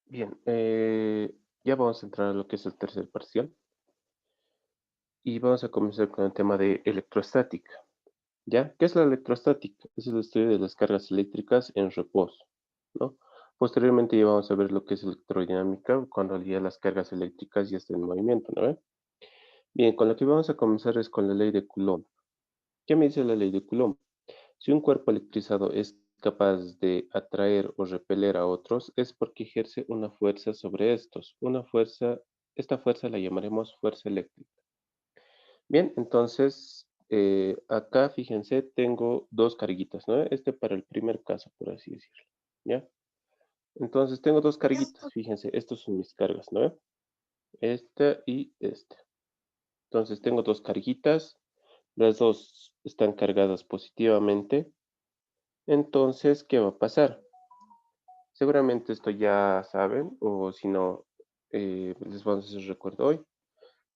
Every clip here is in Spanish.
Bien, ya vamos a entrar a lo que es el tercer parcial y vamos a comenzar con el tema de electrostática. ¿Ya? ¿Qué es la electrostática? Es el estudio de las cargas eléctricas en reposo, ¿no? Posteriormente ya vamos a ver lo que es electrodinámica cuando ya las cargas eléctricas ya están en movimiento, ¿no ve? Bien, con lo que vamos a comenzar es con la ley de Coulomb. ¿Qué me dice la ley de Coulomb? Si un cuerpo electrizado es capaz de atraer o repeler a otros, es porque ejerce una fuerza sobre estos. Esta fuerza la llamaremos fuerza eléctrica. Bien, entonces, acá fíjense, tengo dos carguitas, ¿no? Este para el primer caso, por así decirlo, ¿ya? Entonces, tengo dos carguitas, fíjense, estos son mis cargas, ¿no? Esta y esta. Entonces, tengo dos carguitas, las dos están cargadas positivamente. Entonces, ¿qué va a pasar? Seguramente esto ya saben, o si no, les vamos a hacer recuerdo hoy.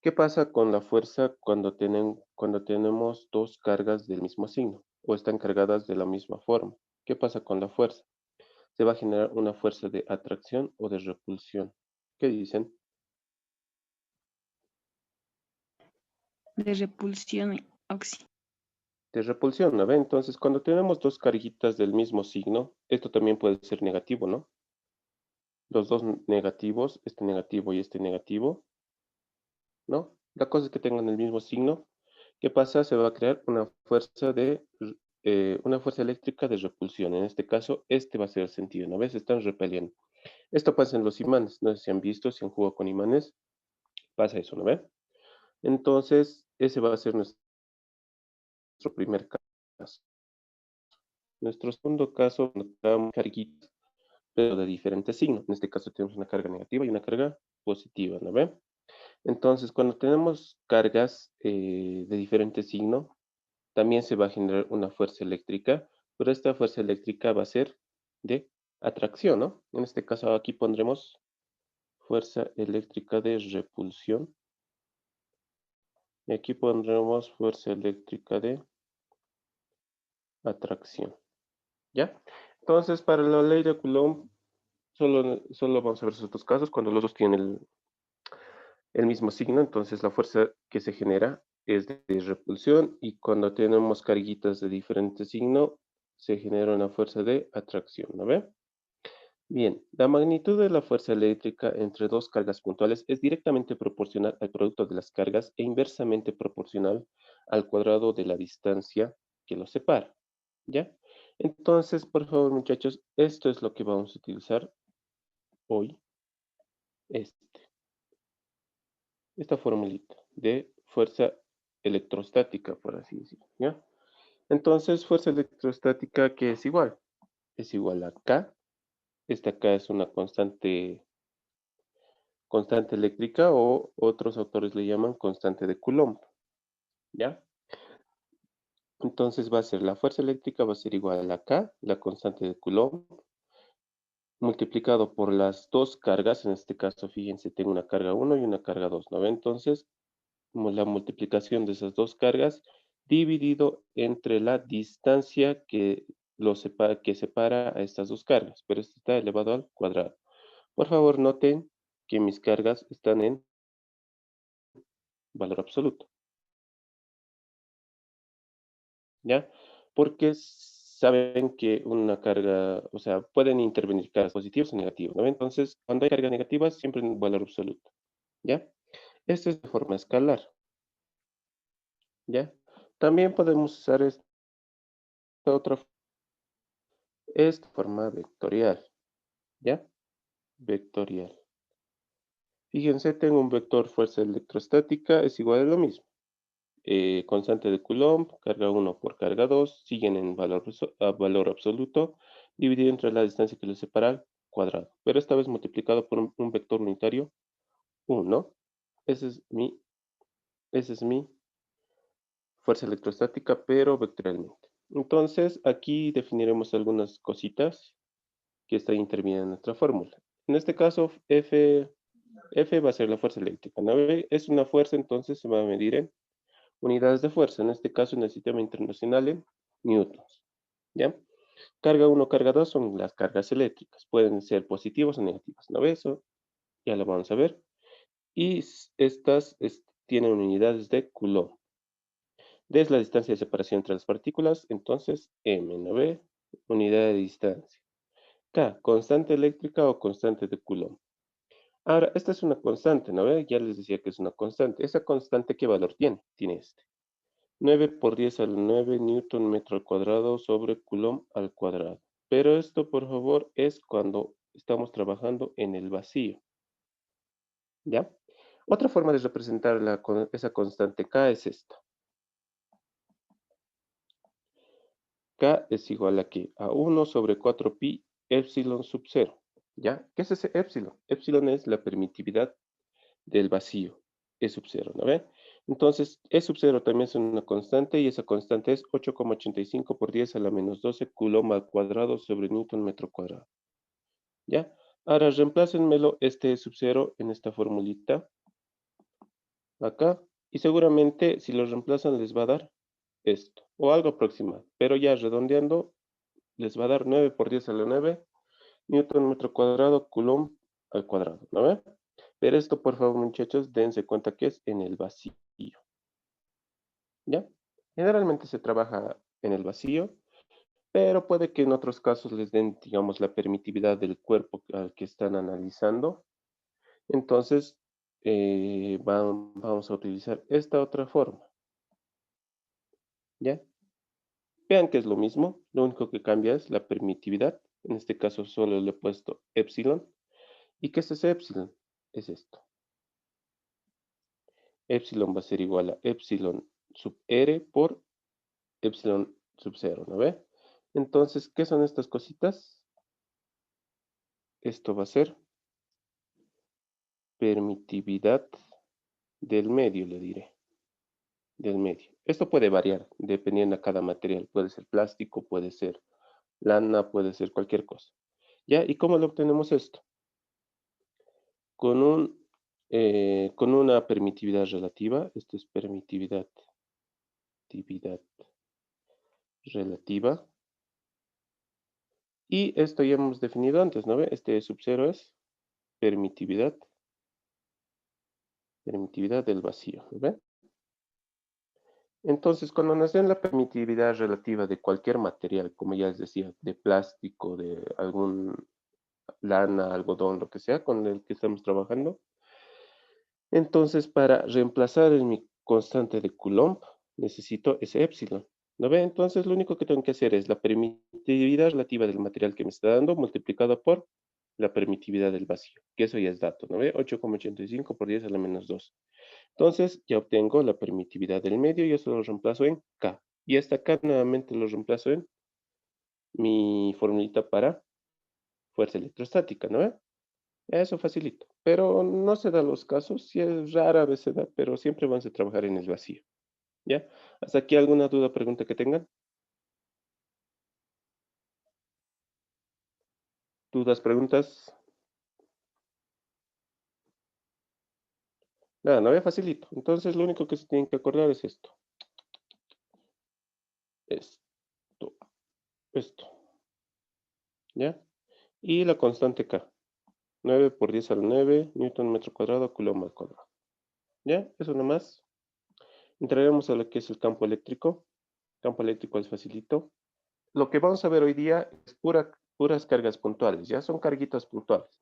¿Qué pasa con la fuerza cuando tenemos dos cargas del mismo signo o están cargadas de la misma forma? ¿Qué pasa con la fuerza? Se va a generar una fuerza de atracción o de repulsión. ¿Qué dicen? De repulsión óxido. De repulsión, ¿no ve? Entonces, cuando tenemos dos carguitas del mismo signo, esto también puede ser negativo, ¿no? Los dos negativos, este negativo y este negativo, ¿no? La cosa es que tengan el mismo signo. ¿Qué pasa? Se va a crear una fuerza eléctrica de repulsión. En este caso, este va a ser el sentido, ¿no ves? Están repeliendo. Esto pasa en los imanes. No sé si han visto, si han jugado con imanes, pasa eso, ¿no ves? Entonces, ese va a ser nuestro primer caso. Nuestro segundo caso, notamos carguitas, pero de diferente signo. En este caso tenemos una carga negativa y una carga positiva, ¿no ven? Entonces, cuando tenemos cargas de diferente signo, también se va a generar una fuerza eléctrica, pero esta fuerza eléctrica va a ser de atracción, ¿no? En este caso aquí pondremos fuerza eléctrica de repulsión y aquí pondremos fuerza eléctrica de atracción, ¿ya? Entonces, para la ley de Coulomb, solo vamos a ver esos dos casos, cuando los dos tienen el mismo signo, entonces la fuerza que se genera es de repulsión y cuando tenemos carguitas de diferente signo, se genera una fuerza de atracción, ¿no ve? Bien, la magnitud de la fuerza eléctrica entre dos cargas puntuales es directamente proporcional al producto de las cargas e inversamente proporcional al cuadrado de la distancia que los separa, ¿ya? Entonces, por favor, muchachos, esto es lo que vamos a utilizar hoy, esta formulita de fuerza electrostática, por así decirlo, ¿ya? Entonces, fuerza electrostática que es igual a K. Esta K es una constante eléctrica o otros autores le llaman constante de Coulomb, ¿ya? Entonces va a ser la fuerza eléctrica va a ser igual a la K, la constante de Coulomb, multiplicado por las dos cargas, en este caso, fíjense, tengo una carga 1 y una carga 2, ¿no? Entonces, la multiplicación de esas dos cargas dividido entre la distancia que separa a estas dos cargas, pero esto está elevado al cuadrado. Por favor, noten que mis cargas están en valor absoluto, ¿ya? Porque saben que una carga, o sea, pueden intervenir cargas positivas o negativas, ¿no? Entonces, cuando hay cargas negativas, siempre en valor absoluto, ¿ya? Esto es de forma escalar, ¿ya? También podemos usar esta forma vectorial, ¿ya? Vectorial. Fíjense, tengo un vector fuerza electrostática, es igual a lo mismo. Constante de Coulomb, carga 1 por carga 2, siguen en valor absoluto, dividido entre la distancia que los separa al cuadrado, pero esta vez multiplicado por un vector unitario 1. Ese es mi, ese es mi fuerza electrostática, pero vectorialmente. Entonces, aquí definiremos algunas cositas que están interviniendo en nuestra fórmula. En este caso, F va a ser la fuerza eléctrica, ¿no? Es una fuerza, entonces se va a medir en unidades de fuerza, en este caso en el sistema internacional en newtons, ¿ya? Carga 1, carga 2 son las cargas eléctricas. Pueden ser positivas o negativas, ¿no ves? Eso ya lo vamos a ver. Y estas tienen unidades de Coulomb. D es la distancia de separación entre las partículas, entonces M, ¿no ve? Unidad de distancia. K, constante eléctrica o constante de Coulomb. Ahora, esta es una constante, ¿no ve? Ya les decía que es una constante. ¿Esa constante qué valor tiene? Tiene este. 9 por 10 al 9 newton metro al cuadrado sobre Coulomb al cuadrado. Pero esto, por favor, es cuando estamos trabajando en el vacío, ¿ya? Otra forma de representar esa constante K es esta. K es igual a ¿qué? A 1 sobre 4 pi epsilon sub 0, ¿ya? ¿Qué es ese epsilon? Epsilon es la permitividad del vacío, E sub 0, ¿no ve? Entonces, E sub 0 también es una constante y esa constante es 8,85 por 10 a la menos 12 Coulomb al cuadrado sobre Newton metro cuadrado, ¿ya? Ahora, reemplácenmelo este E sub 0 en esta formulita, acá, y seguramente si lo reemplazan les va a dar esto, o algo aproximado, pero ya redondeando, les va a dar 9 por 10 a la 9 Newton metro cuadrado, Coulomb al cuadrado, ¿no ve? Pero esto, por favor, muchachos, dense cuenta que es en el vacío, ¿ya? Generalmente se trabaja en el vacío, pero puede que en otros casos les den, digamos, la permitividad del cuerpo al que están analizando. Entonces, vamos a utilizar esta otra forma, ¿ya? Vean que es lo mismo, lo único que cambia es la permitividad. En este caso solo le he puesto epsilon. ¿Y qué es ese epsilon? Es esto. Epsilon va a ser igual a epsilon sub r por epsilon sub 0, ¿no ve? Entonces, ¿qué son estas cositas? Esto va a ser permitividad del medio, le diré, del medio. Esto puede variar dependiendo de cada material. Puede ser plástico, puede ser lana, puede ser cualquier cosa. ¿Ya? ¿Y cómo lo obtenemos esto? Con con una permitividad relativa. Esto es permitividad relativa. Y esto ya hemos definido antes, ¿no ve? Este sub 0 es permitividad, permitividad del vacío, ¿no ve? Entonces, cuando nos den la permitividad relativa de cualquier material, como ya les decía, de plástico, de algún lana, algodón, lo que sea con el que estamos trabajando, entonces para reemplazar en mi constante de Coulomb, necesito ese epsilon. ¿No ve? Entonces, lo único que tengo que hacer es la permitividad relativa del material que me está dando multiplicado por la permitividad del vacío, que eso ya es dato, ¿no ve? 8,85 por 10 a la menos 2. Entonces, ya obtengo la permitividad del medio y eso lo reemplazo en K. Y esta K nuevamente lo reemplazo en mi formulita para fuerza electrostática, ¿no ve? Eso facilito. Pero no se da los casos, si es rara vez se da, pero siempre vamos a trabajar en el vacío, ¿ya? ¿Hasta aquí alguna duda, pregunta que tengan? ¿Dudas, preguntas? Nada, no ve facilito. Entonces, lo único que se tienen que acordar es esto. Esto, esto, ¿ya? Y la constante K. 9 por 10 al 9, Newton metro cuadrado, Coulomb al cuadrado. ¿Ya? Eso nomás. Entraremos a lo que es el campo eléctrico. Campo eléctrico es facilito. Lo que vamos a ver hoy día es puras cargas puntuales, ya son carguitas puntuales.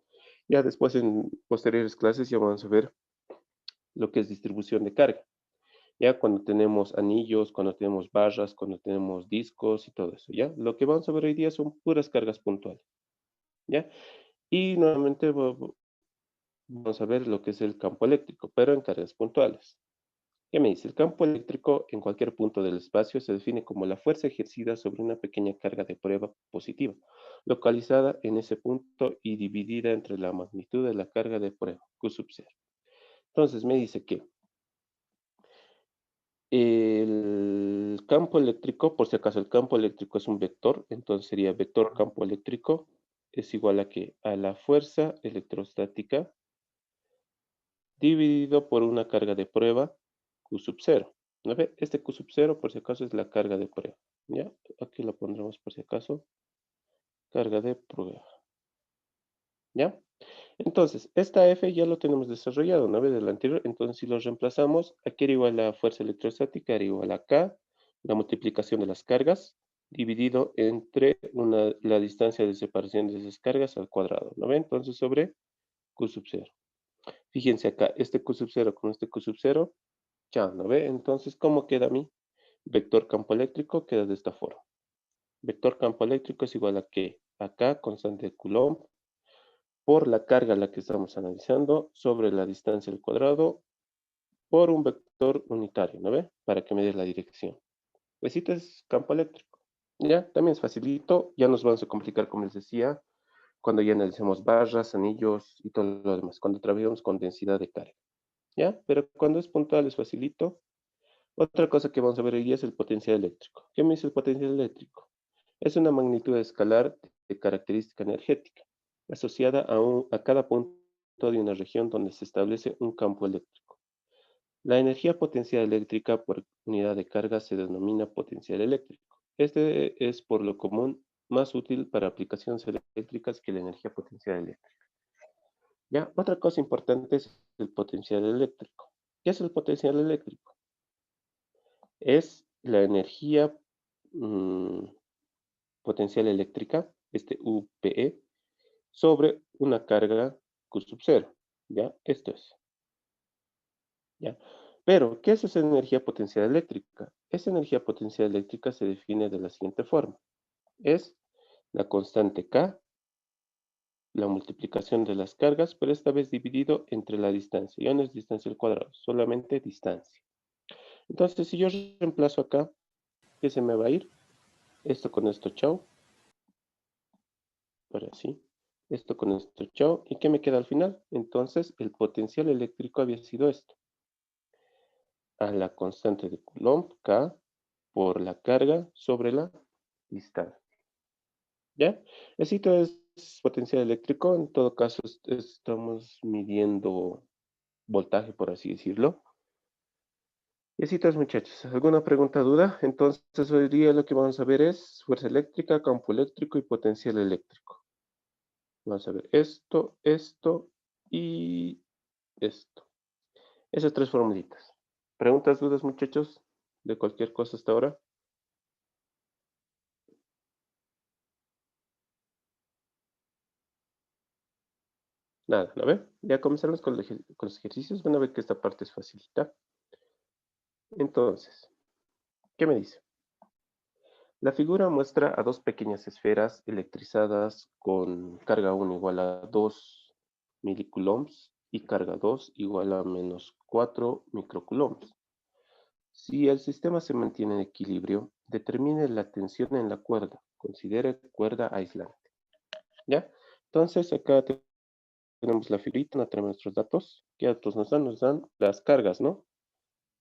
Ya después en posteriores clases ya vamos a ver lo que es distribución de carga. Ya cuando tenemos anillos, cuando tenemos barras, cuando tenemos discos y todo eso, ¿ya? Lo que vamos a ver hoy día son puras cargas puntuales, ¿ya? Y nuevamente vamos a ver lo que es el campo eléctrico, pero en cargas puntuales. ¿Qué me dice? El campo eléctrico en cualquier punto del espacio se define como la fuerza ejercida sobre una pequeña carga de prueba positiva, localizada en ese punto y dividida entre la magnitud de la carga de prueba, Q sub 0. Entonces me dice que el campo eléctrico, por si acaso el campo eléctrico es un vector, entonces sería vector campo eléctrico es igual a que a la fuerza electrostática dividido por una carga de prueba Q sub 0. ¿No ve? Este Q sub 0 por si acaso es la carga de prueba. ¿Ya? Aquí lo pondremos por si acaso. carga de prueba. ¿Ya? Entonces, esta F ya lo tenemos desarrollado, ¿no? Del anterior. Entonces, si lo reemplazamos, aquí era igual a fuerza electrostática, era igual a K, la multiplicación de las cargas, dividido entre la distancia de separación de esas cargas al cuadrado, ¿no ve? Entonces, sobre Q sub 0. Fíjense acá, este Q sub 0 con este Q sub 0, ya, ¿no ve? Entonces, ¿cómo queda a mí? Vector campo eléctrico queda de esta forma. Vector campo eléctrico es igual a que acá, constante de Coulomb, por la carga a la que estamos analizando, sobre la distancia al cuadrado, por un vector unitario, ¿no ve? Para que me dé la dirección. Necesitas campo eléctrico. Ya, también es facilito. Ya nos vamos a complicar, como les decía, cuando ya analicemos barras, anillos y todo lo demás. Cuando trabajemos con densidad de carga. ¿Ya? Pero cuando es puntual es facilito. Otra cosa que vamos a ver hoy día es el potencial eléctrico. ¿Qué me dice el potencial eléctrico? Es una magnitud escalar de característica energética, asociada a cada punto de una región donde se establece un campo eléctrico. La energía potencial eléctrica por unidad de carga se denomina potencial eléctrico. Este es por lo común más útil para aplicaciones eléctricas que la energía potencial eléctrica. Ya, otra cosa importante es el potencial eléctrico. ¿Qué es el potencial eléctrico? Es la energía potencial eléctrica, este UPE, sobre una carga Q sub 0. ¿Ya? Esto es. ¿Ya? Pero, ¿qué es esa energía potencial eléctrica? Esa energía potencial eléctrica se define de la siguiente forma. Es la constante K, la multiplicación de las cargas, pero esta vez dividido entre la distancia. Ya no es distancia al cuadrado, solamente distancia. Entonces, si yo reemplazo acá, ¿qué se me va a ir? Esto con esto, chao. Ahora sí. Esto con esto, chao. ¿Y qué me queda al final? Entonces, el potencial eléctrico había sido esto. A la constante de Coulomb, K, por la carga sobre la distancia. ¿Ya? Esto es potencial eléctrico. En todo caso, estamos midiendo voltaje, por así decirlo. Y así es, muchachos. ¿Alguna pregunta, duda? Entonces, hoy día lo que vamos a ver es fuerza eléctrica, campo eléctrico y potencial eléctrico. Vamos a ver esto, esto y esto. Esas tres formulitas. ¿Preguntas, dudas, muchachos? De cualquier cosa hasta ahora. Nada, ¿no ve? Ya comenzamos con los ejercicios. Van a ver que esta parte es facilita. Entonces, ¿qué me dice? La figura muestra a dos pequeñas esferas electrizadas con carga 1 igual a 2 milicoulombs y carga 2 igual a menos 4 microcoulombs. Si el sistema se mantiene en equilibrio, determine la tensión en la cuerda. Considere cuerda aislante. ¿Ya? Entonces, acá tenemos la figurita, no tenemos nuestros datos. ¿Qué datos nos dan? Nos dan las cargas, ¿no?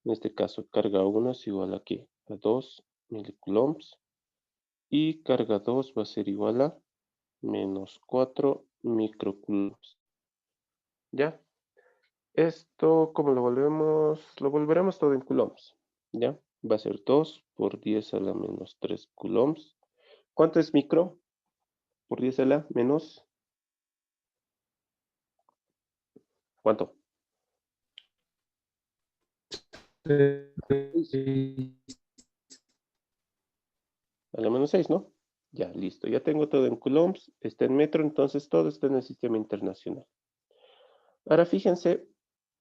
En este caso, carga 1 es igual a ¿qué? A 2 milicoulombs. Y carga 2 va a ser igual a menos 4 microcoulombs. ¿Ya? Esto, ¿cómo lo volvemos? Lo volveremos todo en coulombs. ¿Ya? Va a ser 2 por 10 a la menos 3 coulombs. ¿Cuánto es micro? Por 10 a la menos. ¿Cuánto? 6. A la menos 6, ¿no? Ya, listo. Ya tengo todo en coulombs, está en metro, entonces todo está en el sistema internacional. Ahora fíjense,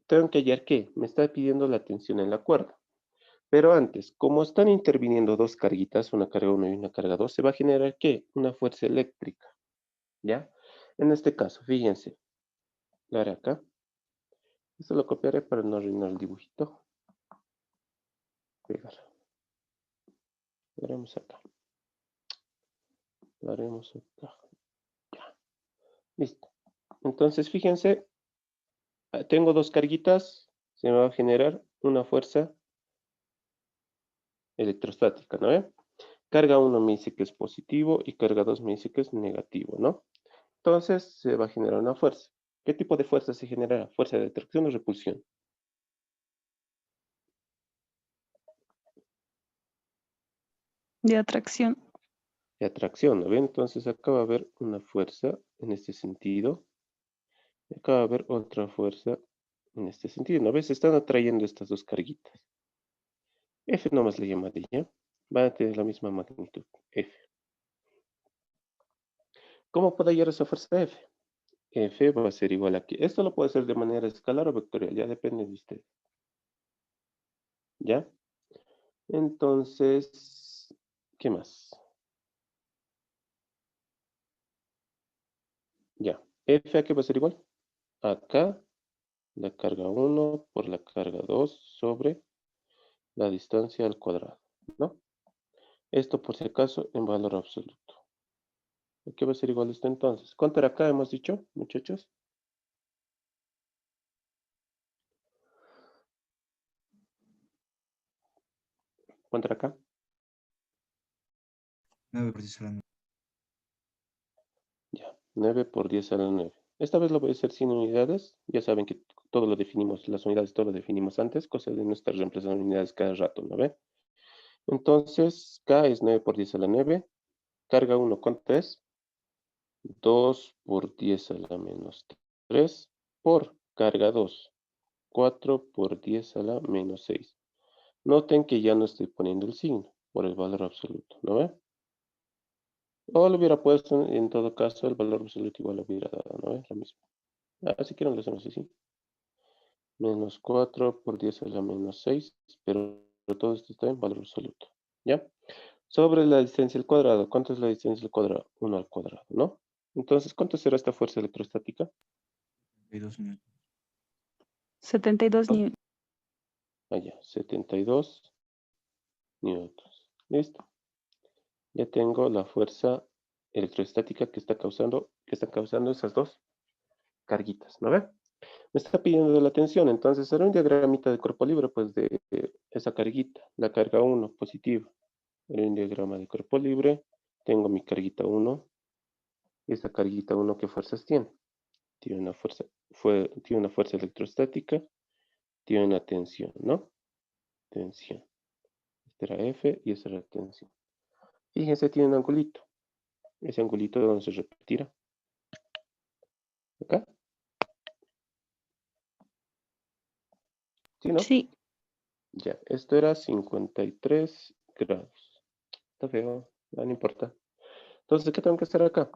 tengo que hallar qué. Me está pidiendo la tensión en la cuerda. Pero antes, como están interviniendo dos carguitas, una carga 1 y una carga 2, se va a generar ¿qué? Una fuerza eléctrica. ¿Ya? En este caso, fíjense. Lo haré acá. Esto lo copiaré para no arruinar el dibujito. Pegar. Lo haremos acá. Lo haremos acá. Ya. Listo. Entonces, fíjense. Tengo dos carguitas. Se me va a generar una fuerza electrostática, ¿no? Carga 1 me dice que es positivo y carga 2 me dice que es negativo, ¿no? Entonces se va a generar una fuerza. ¿Qué tipo de fuerza se generará? ¿Fuerza de atracción o repulsión? De atracción. de atracción, ¿no ven? Entonces acá va a haber una fuerza en este sentido. Y acá va a haber otra fuerza en este sentido, ¿no ves? Se están atrayendo estas dos carguitas. F nomás le llamaré, ¿ya? Van a tener la misma magnitud, F. ¿Cómo puedo hallar esa fuerza F? F va a ser igual aquí. Esto lo puede hacer de manera escalar o vectorial, ya depende de usted. ¿Ya? Entonces, ¿qué más? Ya. F a qué va a ser igual. Acá, la carga 1 por la carga 2 sobre la distancia al cuadrado, ¿no? Esto por si acaso en valor absoluto. ¿A qué va a ser igual esto entonces? ¿Cuánto era acá, hemos dicho, muchachos? ¿Cuánto era acá? 9 por 10 a la 9. Ya, 9 por 10 a la 9. Esta vez lo voy a hacer sin unidades. Ya saben que todo lo definimos, las unidades todo lo definimos antes, cosa de no estar reemplazando unidades cada rato, ¿no ve? Entonces, K es 9 por 10 a la 9. Carga 1, ¿cuánto es? 2 por 10 a la menos 3 por carga 2. 4 por 10 a la menos 6. Noten que ya no estoy poniendo el signo por el valor absoluto, ¿no ve? O lo hubiera puesto en todo caso el valor absoluto igual lo hubiera dado, ¿no ve? Lo mismo. Así que no lo hacemos así. Menos 4 por 10 a la menos 6, pero todo esto está en valor absoluto, ¿ya? Sobre la distancia al cuadrado, ¿cuánto es la distancia al cuadrado? 1 al cuadrado, ¿no? Entonces, ¿cuánto será esta fuerza electrostática? 32 newtons. 72 Oh, newtons. allá, 72 newtons. ¿Listo? Ya tengo la fuerza electrostática que están causando esas dos carguitas, ¿no ve? Me está pidiendo la tensión, entonces haré un diagramita de cuerpo libre, pues de esa carguita, la carga 1 positiva. Haré un diagrama de cuerpo libre, tengo mi carguita 1, y esta carguita 1, ¿qué fuerzas tiene? Tiene una fuerza electrostática, tiene una tensión, ¿no? Tensión. Esta era F y esta era tensión. Fíjense, tiene un angulito. Ese angulito, ¿dónde se repetirá? Acá, ¿sí, no? Sí. Ya, esto era 53 grados. Está feo, no importa. Entonces, ¿qué tengo que hacer acá?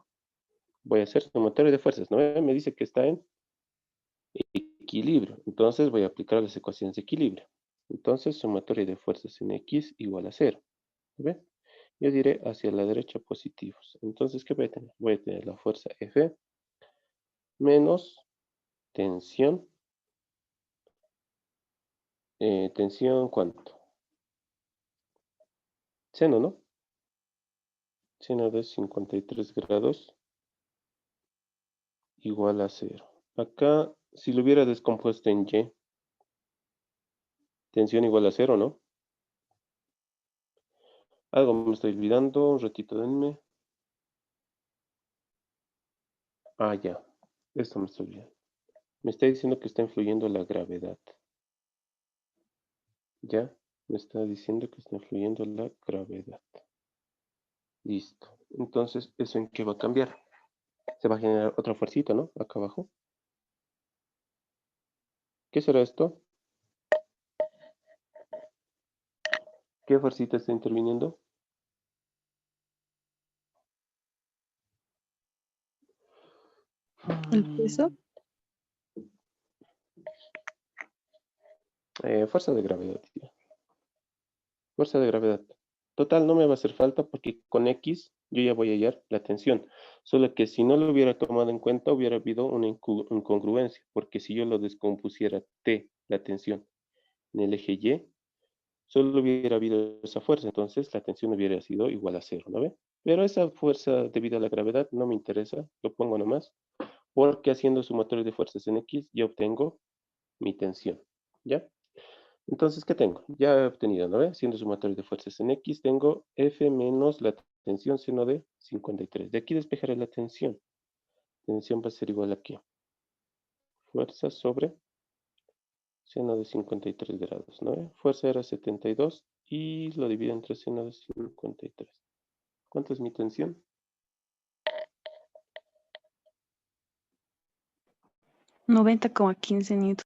Voy a hacer sumatorio de fuerzas, ¿no? Me dice que está en equilibrio. Entonces voy a aplicar las ecuaciones de equilibrio. Entonces, sumatorio de fuerzas en X igual a 0. ¿Ve? Yo diré hacia la derecha positivos. Entonces, ¿qué voy a tener? Voy a tener la fuerza F menos tensión. ¿Tensión cuánto? Seno, ¿no? Seno de 53 grados igual a 0. Acá, si lo hubiera descompuesto en Y, tensión igual a 0, ¿no? Algo me estoy olvidando, un ratito denme. Ah, ya. Esto me estoy olvidando. Me está diciendo que está influyendo la gravedad. ¿Ya? Me está diciendo que está influyendo la gravedad. Listo. Entonces, ¿eso en qué va a cambiar? Se va a generar otra fuercita, ¿no? Acá abajo. ¿Qué será esto? ¿Qué fuercita está interviniendo? El peso. Fuerza de gravedad, tío. Fuerza de gravedad. Total, no me va a hacer falta porque con X yo ya voy a hallar la tensión. Solo que si no lo hubiera tomado en cuenta, hubiera habido una incongruencia. Porque si yo lo descompusiera T, la tensión, en el eje Y, solo hubiera habido esa fuerza. Entonces la tensión hubiera sido igual a 0, ¿no ve? Pero esa fuerza debido a la gravedad no me interesa. Lo pongo nomás. Porque haciendo sumatorio de fuerzas en X, yo obtengo mi tensión. ¿Ya? Entonces, ¿qué tengo? Ya he obtenido, ¿no ve? Haciendo sumatorio de fuerzas en X, tengo F menos la tensión seno de 53. De aquí despejaré la tensión. Tensión va a ser igual a ¿qué? Fuerza sobre seno de 53 grados, ¿no ve? Fuerza era 72 y lo divido entre seno de 53. ¿Cuánto es mi tensión? $90,15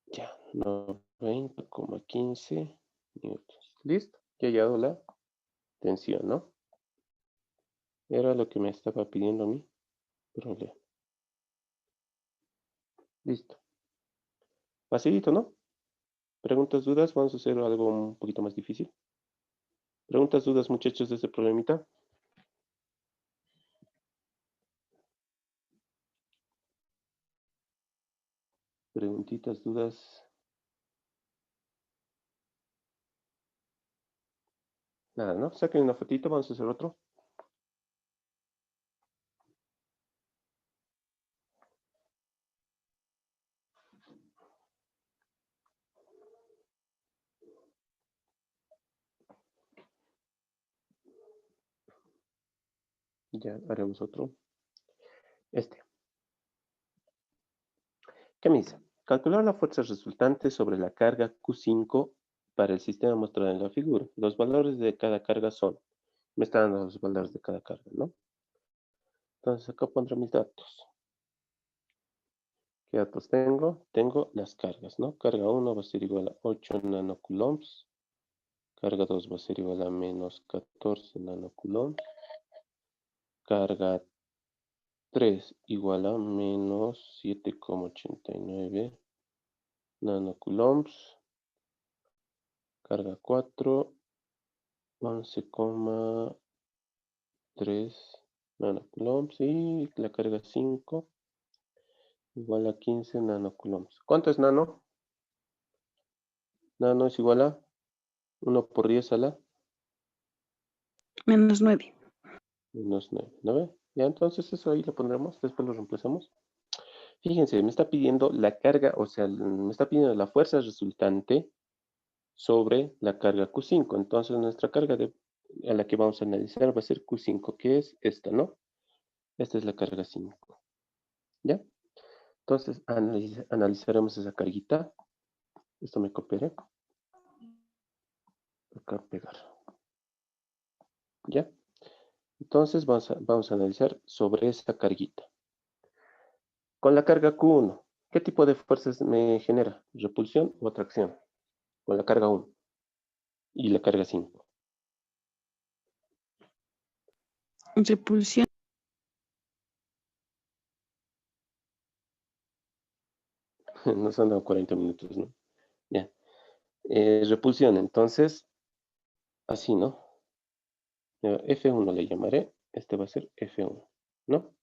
Ya, 90,15 newtons. ¿Listo? Ya he hallado la tensión, ¿no? Era lo que me estaba pidiendo mi problema. Listo. Facilito, ¿no? ¿Preguntas, dudas? Vamos a hacer algo un poquito más difícil. ¿Preguntas, dudas, muchachos, de este problemita? Preguntitas, dudas. Nada, ¿no? Saquen una fotito, vamos a hacer otro. Ya haremos otro. ¿Qué me dice? Calcular la fuerza resultante sobre la carga Q5 para el sistema mostrado en la figura. Los valores de cada carga son. Me está dando los valores de cada carga, ¿no? Entonces acá pondré mis datos. ¿Qué datos tengo? Tengo las cargas, ¿no? Carga 1 va a ser igual a 8 nanocoulombs. Carga 2 va a ser igual a menos 14 nanocoulombs. Carga 3 igual a menos 7,89 nanocoulombs. Carga 4, 11,3 nanocoulombs. Y la carga 5 igual a 15 nanocoulombs. ¿Cuánto es nano? Nano es igual a 1 por 10 a la -9. menos 9, ¿no ve? Ya, entonces eso ahí lo pondremos, después lo reemplazamos. Fíjense, me está pidiendo la carga, o sea, me está pidiendo la fuerza resultante sobre la carga Q5. Entonces nuestra carga a la que vamos a analizar va a ser Q5, que es esta, ¿no? Esta es la carga 5, ¿ya? Entonces analizaremos esa carguita. Esto me copiaré. Acá pegar, ¿ya? Entonces vamos a analizar sobre esa carguita. Con la carga Q1, ¿qué tipo de fuerzas me genera? ¿Repulsión o atracción? Con la carga 1 y la carga 5. Repulsión. Nos han dado 40 minutos, ¿no? Ya. Repulsión, entonces, así, ¿no? F1 le llamaré. Este va a ser F1, ¿no?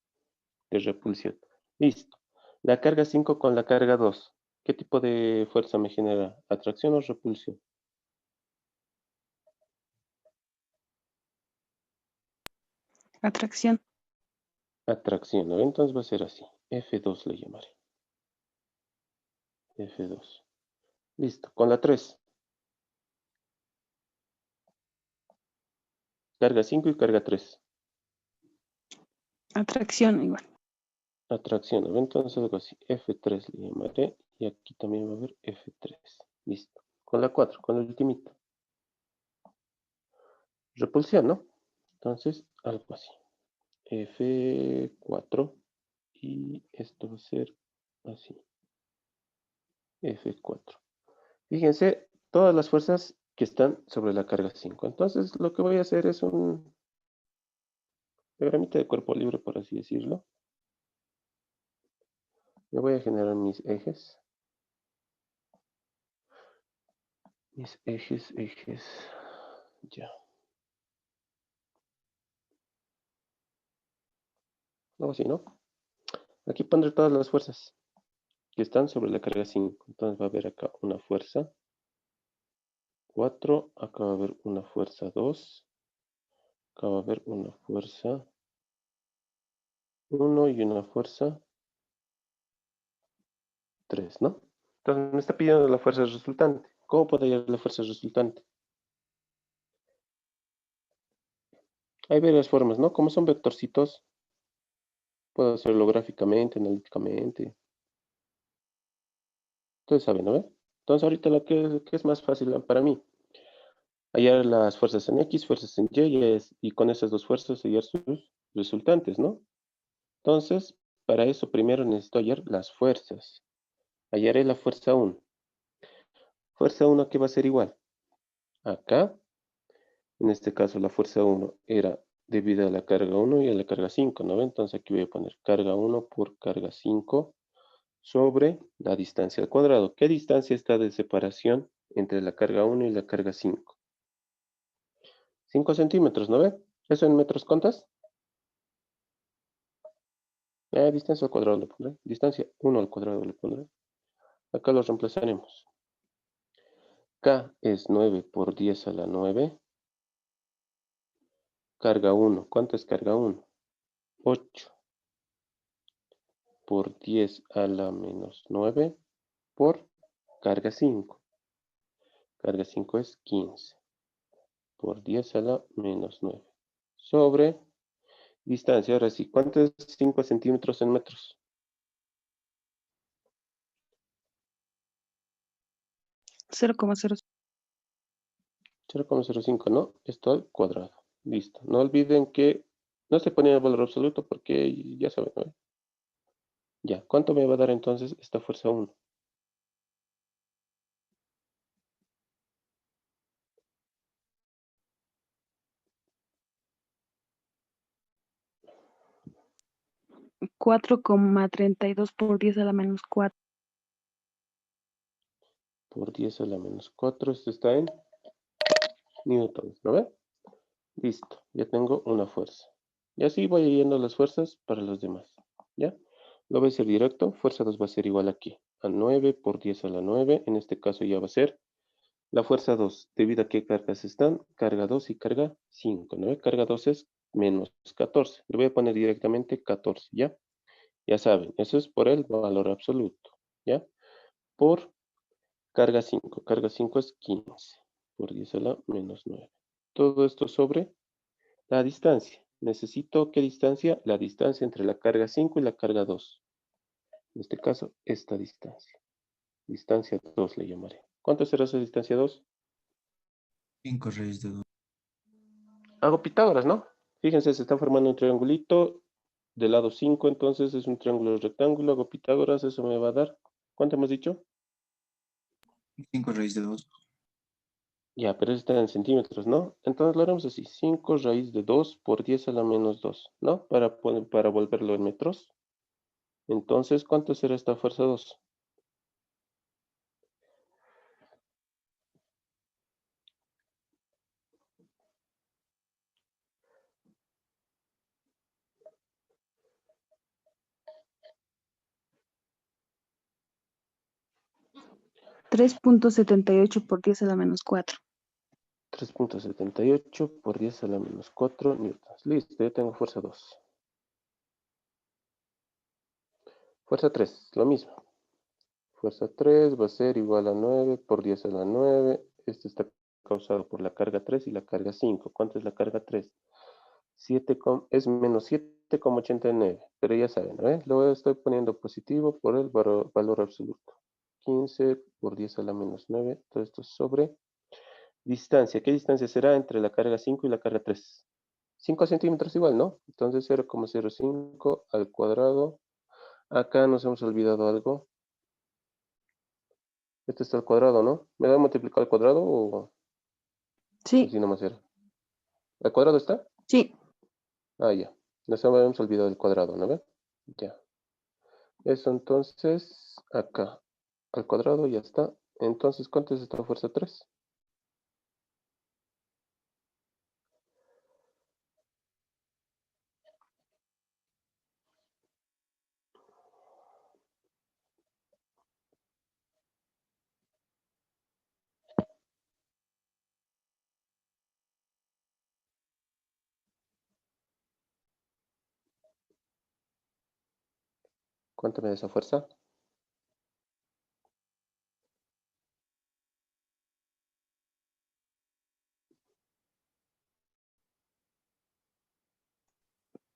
De repulsión. Listo. La carga 5 con la carga 2. ¿Qué tipo de fuerza me genera? ¿Atracción o repulsión? Atracción. Atracción, ¿no? Entonces va a ser así. F2 le llamaré. F2. Listo. Con la 3. Carga 5 y carga 3. Atracción igual. Atracción, ¿no? Entonces algo así. F3 le llamaré. Y aquí también va a haber F3. Listo. Con la 4, con la ultimita. Repulsión, ¿no? Entonces, algo así. F4. Y esto va a ser así. F4. Fíjense, todas las fuerzas que están sobre la carga 5. Entonces, lo que voy a hacer es un diagramita de cuerpo libre, por así decirlo. Me voy a generar mis ejes. Mis ejes. Ya. Algo así, ¿no? Aquí pondré todas las fuerzas que están sobre la carga 5. Entonces va a haber acá una fuerza 4. Acá va a haber una fuerza 2. Acá va a haber una fuerza 1 y una fuerza 3, ¿no? Entonces me está pidiendo la fuerza resultante. ¿Cómo puedo hallar la fuerza resultante? Hay varias formas, ¿no? Como son vectorcitos, puedo hacerlo gráficamente, analíticamente. Ustedes saben, ¿no? Entonces ahorita lo que es más fácil para mí. Hallar las fuerzas en X, fuerzas en y con esas dos fuerzas hallar sus resultantes, ¿no? Entonces, para eso primero necesito hallar las fuerzas. Hallaré la fuerza 1. Fuerza 1 que va a ser igual. Acá, en este caso la fuerza 1 era debido a la carga 1 y a la carga 5, ¿no ven? Entonces aquí voy a poner carga 1 por carga 5 sobre la distancia al cuadrado. ¿Qué distancia está de separación entre la carga 1 y la carga 5? 5 centímetros, ¿no ve? ¿Eso en metros cuántas? Distancia al cuadrado le pondré. Distancia 1 al cuadrado le pondré. Acá lo reemplazaremos. K es 9 por 10 a la 9. Carga 1. ¿Cuánto es carga 1? 8 por 10 a la menos 9 por carga 5. Carga 5 es 15 por 10 a la menos 9. Sobre distancia. Ahora sí, ¿cuánto es 5 centímetros en metros? 0,0. 0,05, ¿no? Esto al cuadrado. Listo. No olviden que no se pone el valor absoluto porque ya saben, ¿no? Ya, ¿cuánto me va a dar entonces esta fuerza 1? Cuatro coma 32 por 10 a la menos 4. Por 10 a la menos 4, esto está en newtons, ¿no ve? Listo, ya tengo una fuerza. Y así voy yendo las fuerzas para los demás, ¿ya? Lo voy a hacer directo, fuerza 2 va a ser igual aquí, a 9 por 10 a la 9, en este caso ya va a ser la fuerza 2, debido a qué cargas están, carga 2 y carga 5, ¿no ve? Carga 2 es menos 14, le voy a poner directamente 14, ¿ya? Ya saben, eso es por el valor absoluto, ¿ya? Por carga 5 es 15 por 10 a la menos 9. Todo esto sobre la distancia. Necesito, ¿qué distancia? La distancia entre la carga 5 y la carga 2. En este caso, esta distancia. Distancia 2 le llamaré. ¿Cuánto será esa distancia 2? 5 raíz de 2. Hago Pitágoras, ¿no? Fíjense, se está formando un triangulito de lado 5, entonces es un triángulo rectángulo. Hago Pitágoras, eso me va a dar. ¿Cuánto hemos dicho? 5 raíz de 2. Ya, pero eso está en centímetros, ¿no? Entonces lo haremos así. 5 raíz de 2 por 10 a la menos 2, ¿no? Para volverlo en metros. Entonces, ¿cuánto será esta fuerza 2? 3,78 por 10 a la menos 4. 3,78 por 10 a la menos 4 newtons. Listo, ya tengo fuerza 2. Fuerza 3, lo mismo. Fuerza 3 va a ser igual a 9 por 10 a la 9. Esto está causado por la carga 3 y la carga 5. ¿Cuánto es la carga 3? 7, es menos 7,89. Pero ya saben, ¿no? Lo estoy poniendo positivo por el valor absoluto. 15 por 10 a la menos 9. Todo esto sobre distancia. ¿Qué distancia será entre la carga 5 y la carga 3? 5 centímetros igual, ¿no? Entonces 0,05 al cuadrado. Acá nos hemos olvidado algo. Este está al cuadrado, ¿no? ¿Me da multiplicado al cuadrado o Sí, así nomás era? ¿Al cuadrado está? sí. Ah, ya. Nos habíamos olvidado del cuadrado, ¿no ve? Ya. Eso entonces, acá. Al cuadrado ya está. Entonces, ¿cuánto es esta fuerza 3? ¿Cuánto me da esa fuerza?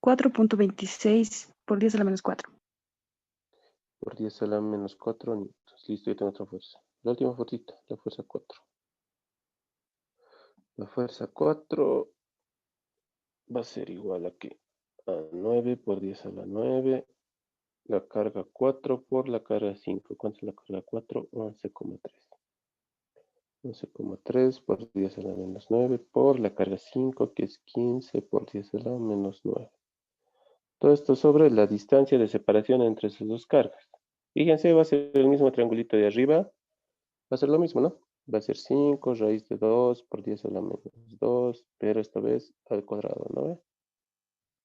4,26 por 10 a la menos 4. Por 10 a la menos 4 newtons. Listo, ya tengo otra fuerza. La última fuercita, la fuerza 4. La fuerza 4 va a ser igual a que a 9 por 10 a la 9. La carga 4 por la carga 5. ¿Cuánto es la carga 4? 11,3. 11,3 por 10 a la menos 9 por la carga 5, que es 15 por 10 a la menos 9. Todo esto sobre la distancia de separación entre esas dos cargas. Fíjense, va a ser el mismo triangulito de arriba. Va a ser lo mismo, ¿no? Va a ser 5 raíz de 2 por 10 a la menos 2, pero esta vez al cuadrado, ¿no ve?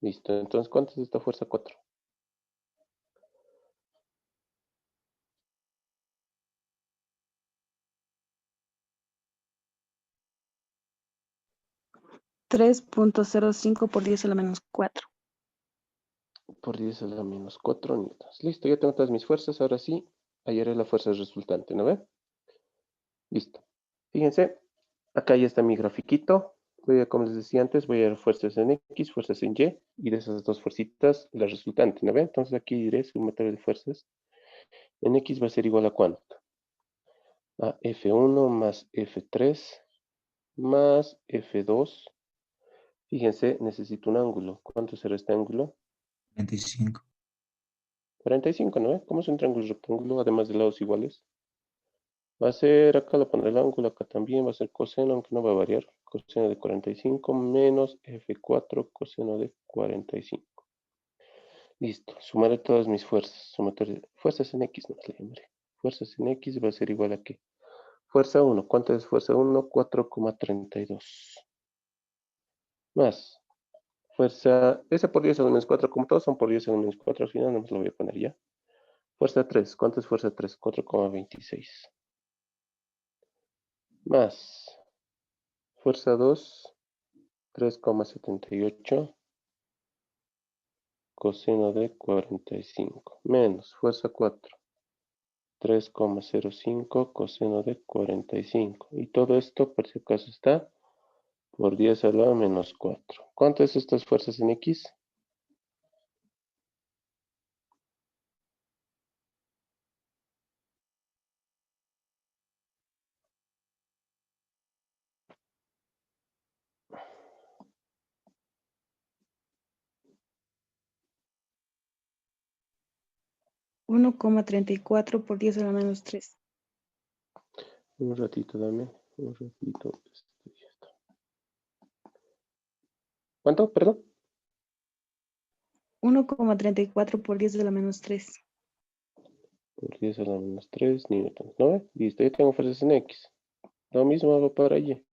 Listo, entonces, ¿cuánto es esta fuerza 4? 3.05 por 10 a la menos 4. Por 10 a la menos 4 newtons. Listo, ya tengo todas mis fuerzas. Ahora sí, hallaré la fuerza resultante, ¿no ve? Listo. Fíjense, acá ya está mi grafiquito. Voy a, como les decía antes, voy a ver fuerzas en X, fuerzas en Y, y de esas dos fuercitas, la resultante, ¿no ve? Entonces aquí diré sumatorio de fuerzas. En X va a ser igual a ¿cuánto? A F1 más F3 más F2. Fíjense, necesito un ángulo. ¿Cuánto será este ángulo? 45. 45, ¿no ve? ¿Cómo es un triángulo rectángulo, además de lados iguales? Va a ser, acá lo pondré el ángulo, acá también va a ser coseno, aunque no va a variar. Coseno de 45 menos F4 coseno de 45. Listo, sumaré todas mis fuerzas. Fuerzas en X, no le llamaré. Fuerzas en X va a ser igual a ¿qué? Fuerza 1, ¿cuánto es fuerza 1? 4,32. Más fuerza, esa por 10 a la menos 4, como todos son por 10 a la menos 4, al final no me lo voy a poner ya. Fuerza 3, ¿cuánto es fuerza 3? 4,26. Más fuerza 2, 3,78 coseno de 45. Menos fuerza 4, 3,05 coseno de 45. Y todo esto, por si acaso, está por 10 a la menos 4. ¿Cuántas es estas fuerzas en X? 1,34 por 10 a la menos 3. Un ratito, dame. Un ratito. Ya está. ¿Cuánto? Perdón. 1,34 por 10 a la menos 3. Por 10 a la menos 3 newtons. ¿No ve? Listo, ya tengo fuerzas en X. Lo mismo hago para Y.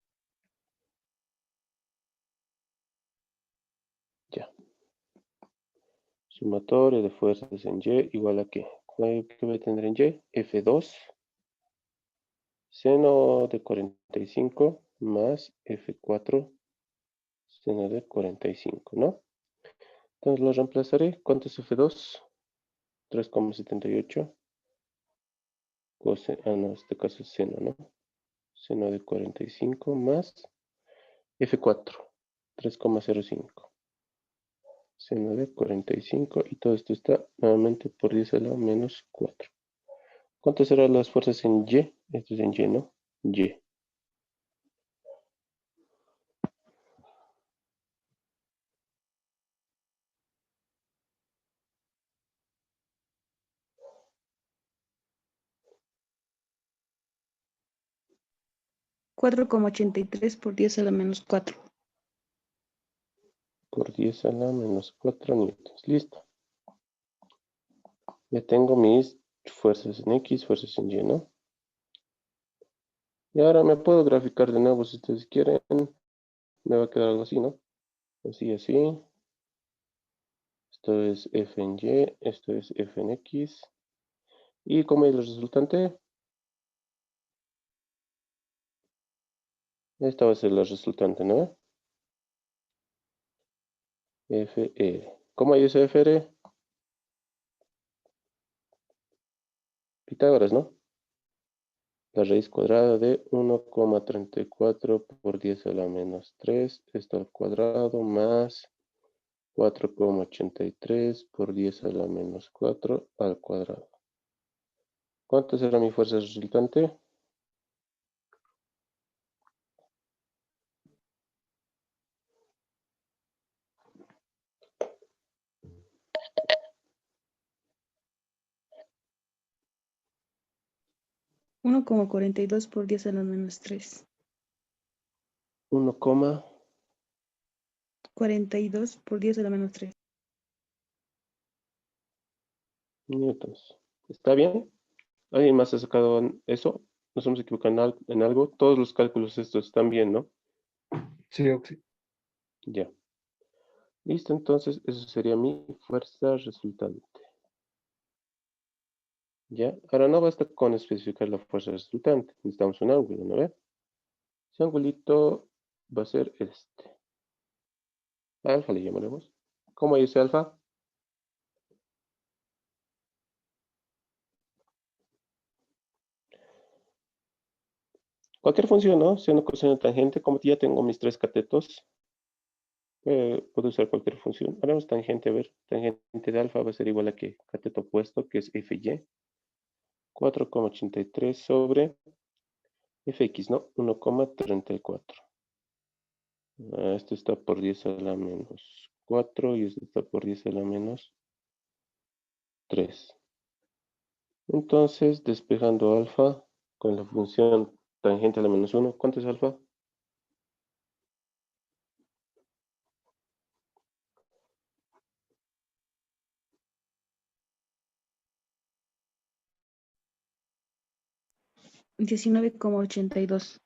Ya. Sumatorio de fuerzas en Y igual a ¿qué? ¿Qué voy a tener en Y? F2 seno de 45 más F4 seno de 45, ¿no? Entonces lo reemplazaré. ¿Cuánto es F2? 3,78 coseno, en este caso es seno, ¿no? Seno de 45 más F4, 3,05. Seno de 45 y todo esto está nuevamente por 10 a la menos 4. ¿Cuántas serán las fuerzas en Y? Esto es en Y, ¿no? Y. 4,83 por 10 a la menos 4. Por 10 a la menos 4 newtons. Listo. Ya tengo mis fuerzas en X, fuerzas en Y, ¿no? Y ahora me puedo graficar de nuevo si ustedes quieren. Me va a quedar algo así, ¿no? Así, así. Esto es F en Y, esto es F en X. ¿Y cómo es el resultante? Esta va a ser la resultante, ¿no? FR. ¿Cómo hay ese FR? Pitágoras, ¿no? La raíz cuadrada de 1,34 por 10 a la menos 3, esto al cuadrado, más 4,83 por 10 a la menos 4 al cuadrado. ¿Cuánto será mi fuerza resultante? 1,42 por 10 a la menos 3. 42 por 10 a la menos 3. newtons. ¿Está bien? ¿Alguien más ha sacado eso? ¿Nos hemos equivocado en algo? Todos los cálculos estos están bien, ¿no? Sí, Oxy. Ya. Listo, entonces eso sería mi fuerza resultante. ¿Ya? Ahora no basta con especificar la fuerza resultante. Necesitamos un ángulo, ¿no ve? Ese angulito va a ser este. Alfa le llamaremos. ¿Cómo dice alfa? Cualquier función, ¿no? Seno, coseno, tangente. Como ya tengo mis tres catetos, puedo usar cualquier función. Haremos tangente, a ver. Tangente de alfa va a ser igual a que cateto opuesto, que es fy. 4,83 sobre fx, ¿no? 1,34. Esto está por 10 a la menos 4 y esto está por 10 a la menos 3. Entonces, despejando alfa con la función tangente a la menos 1, ¿cuánto es alfa? $19,82.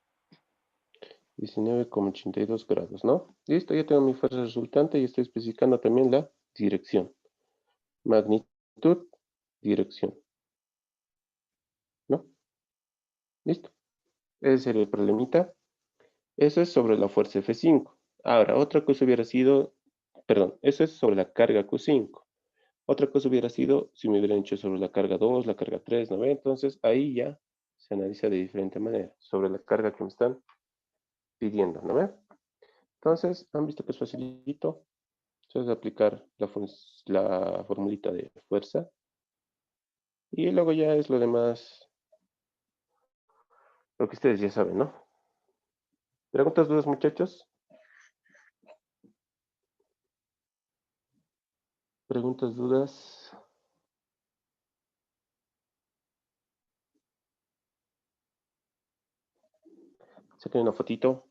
19,82 grados, ¿no? Listo, ya tengo mi fuerza resultante y estoy especificando también la dirección. Magnitud, dirección. ¿No? Listo. Ese sería el problemita. Eso es sobre la fuerza F5. Ahora, otra cosa hubiera sido, perdón, eso es sobre la carga Q5. Otra cosa hubiera sido si me hubieran hecho sobre la carga 2, la carga 3, ¿no ve? Entonces ahí ya se analiza de diferente manera, sobre la carga que me están pidiendo, ¿no ve? Entonces, han visto que es facilito. Entonces aplicar la formulita de fuerza. Y luego ya es lo demás, lo que ustedes ya saben, ¿no? ¿Preguntas, dudas, muchachos? ¿Preguntas, dudas? Saquen una fotito.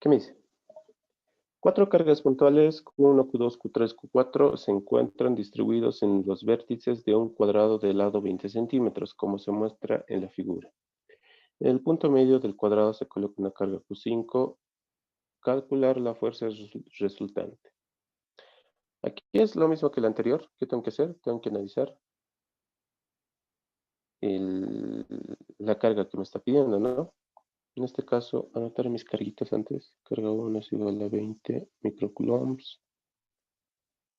¿Qué me dice? 4 cargas puntuales Q1, Q2, Q3, Q4 se encuentran distribuidos en los vértices de un cuadrado de lado 20 centímetros, como se muestra en la figura. En el punto medio del cuadrado se coloca una carga Q5. Calcular la fuerza resultante. Aquí es lo mismo que el anterior. ¿Qué tengo que hacer? Tengo que analizar la carga que me está pidiendo, ¿no? En este caso, anotar mis carguitas antes. Carga 1 es igual a 20 microcoulombs.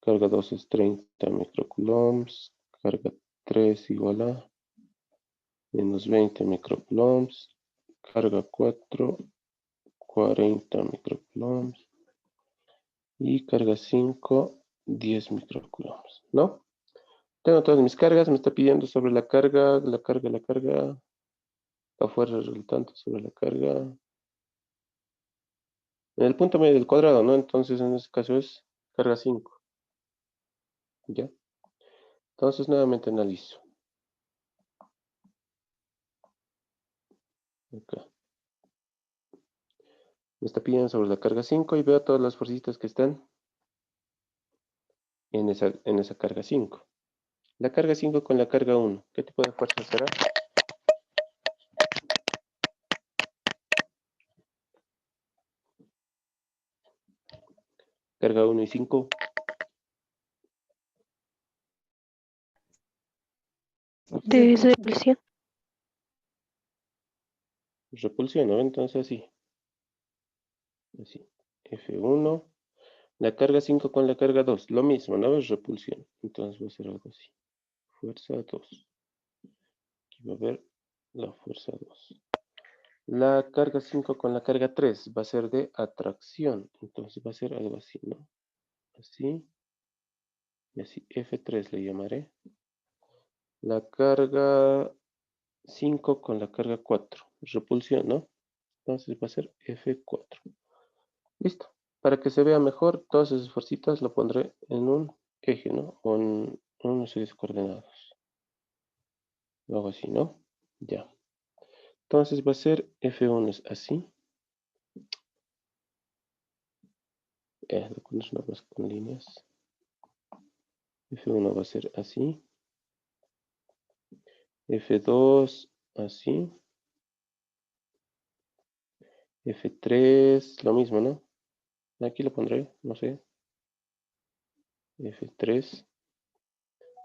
Carga 2 es 30 microcoulombs. Carga 3 igual a menos 20 microcoulombs. Carga 4, 40 microcoulombs. Y carga 5, 10 microcoulombs, ¿no? Tengo todas mis cargas, me está pidiendo sobre la carga, la fuerza resultante sobre la carga. En el punto medio del cuadrado, ¿no? Entonces en este caso es carga 5. ¿Ya? Entonces nuevamente analizo. Acá. Me está pidiendo sobre la carga 5 y veo todas las fuercitas que están en esa carga 5. La carga 5 con la carga 1. ¿Qué tipo de fuerza será? Carga 1 y 5. De repulsión. Repulsión, ¿no? Entonces así. Así. F1. La carga 5 con la carga 2. Lo mismo, ¿no? Es repulsión. Entonces va a ser algo así. Fuerza 2. Aquí va a haber la fuerza 2. La carga 5 con la carga 3 va a ser de atracción. Entonces va a ser algo así, ¿no? así, y así, F3 le llamaré. La carga 5 con la carga 4, repulsión, ¿no? Entonces va a ser F4. Listo. Para que se vea mejor, todas esas fuercitas lo pondré en un eje, ¿no? O en unos ejes coordenados. Lo hago así, ¿no? Ya. Entonces va a ser F1 es así. Lo pones nada más con líneas. F1 va a ser así. F2 así. F3 lo mismo, ¿no? Aquí lo pondré, no sé. F3.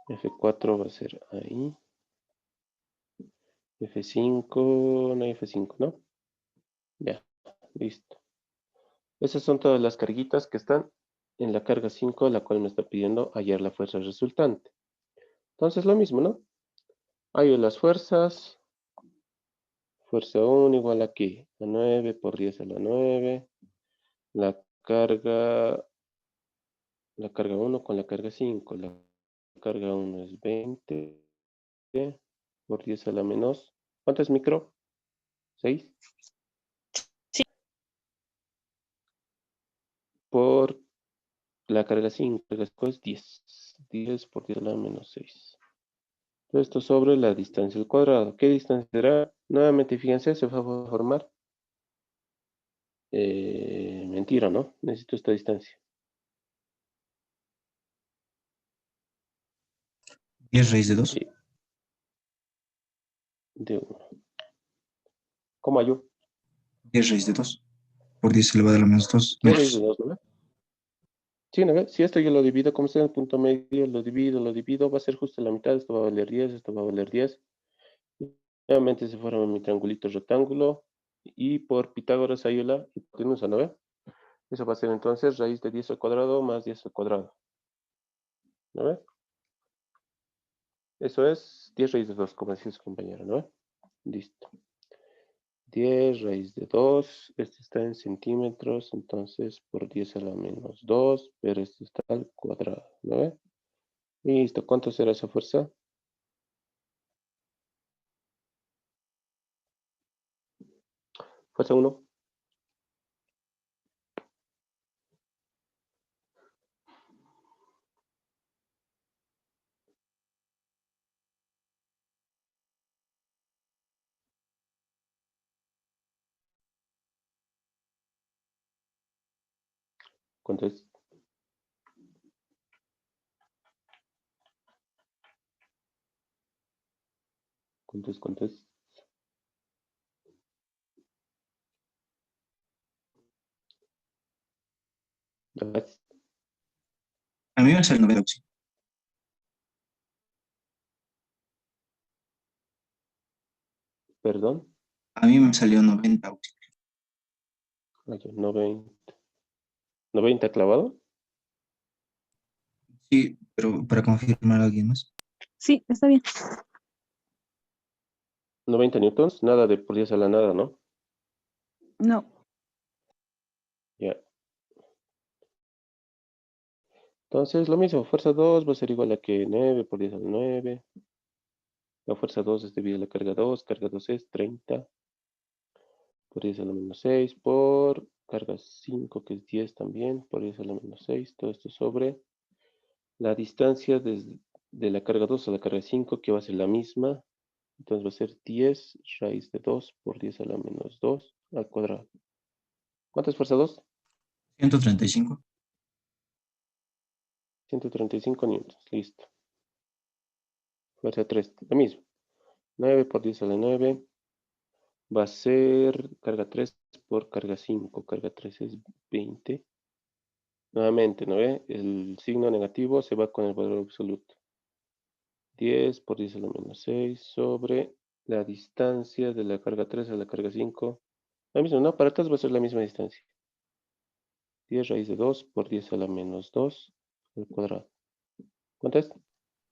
F4 va a ser ahí. F5, no hay F5, ¿no? Ya, listo. Esas son todas las carguitas que están en la carga 5, la cual me está pidiendo hallar la fuerza resultante. Entonces lo mismo, ¿no? Hallo las fuerzas. Fuerza 1 igual a ¿qué? A 9 por 10 a la 9. La carga 1 con la carga 5. La carga 1 es 20 por 10 a la menos. ¿Cuánto es micro? 6. Sí. Por la carga 5. La carga 5 es 10. 10 por 10 a la menos 6. Todo esto sobre la distancia al cuadrado. ¿Qué distancia será? Nuevamente, fíjense, se va a formar. Mentira, ¿no? Necesito esta distancia. 10 raíz de 2. De 1. ¿Cómo hallo? 10 raíz de 2. Por 10 elevado a la menos 2 10 raíz de metros. 2, ¿no? Sí, ¿no? Si esto yo lo divido, como está en el punto medio, lo divido, va a ser justo la mitad, esto va a valer 10, esto va a valer 10. Nuevamente se forma mi triangulito rectángulo, y por Pitágoras hay la hipotenusa, ¿no ve? Eso va a ser entonces raíz de 10 al cuadrado más 10 al cuadrado. ¿No ve? Eso es 10 raíz de 2, como decía su compañero, ¿no ve? Listo. 10 raíz de 2, este está en centímetros, entonces por 10 a la menos 2, pero este está al cuadrado, ¿no ve? Listo, ¿cuánto será esa fuerza? Fuerza 1. ¿Cuánto es? ¿Cuánto es? ¿Cuánto es? Ya ves. A mí me sale 90 auxilio. Perdón. A mí me salió 90 auxilio. Ay, 90. ¿90 clavado? Sí, pero para confirmar a alguien más. Sí, está bien. 90 newtons, nada de por 10 a la nada, ¿no? No. Ya. Entonces, lo mismo, fuerza 2 va a ser igual a que 9 por 10 a la 9. La fuerza 2 es debido a la carga 2 es 30 por 10 a la menos 6 por carga 5, que es 10 también, por 10 a la menos 6. Todo esto sobre la distancia de la carga 2 a la carga 5, que va a ser la misma. Entonces va a ser 10 raíz de 2 por 10 a la menos 2 al cuadrado. ¿Cuánto es fuerza 2? 135. 135 newtons. Listo. Fuerza 3, lo mismo. 9 por 10 a la 9 va a ser carga 3 por carga 5. Carga 3 es 20. Nuevamente, ¿no ve? El signo negativo se va con el valor absoluto. 10 por 10 a la menos 6 sobre la distancia de la carga 3 a la carga 5. Lo mismo, ¿no? Para todos va a ser la misma distancia. 10 raíz de 2 por 10 a la menos 2 al cuadrado. ¿Cuánto es?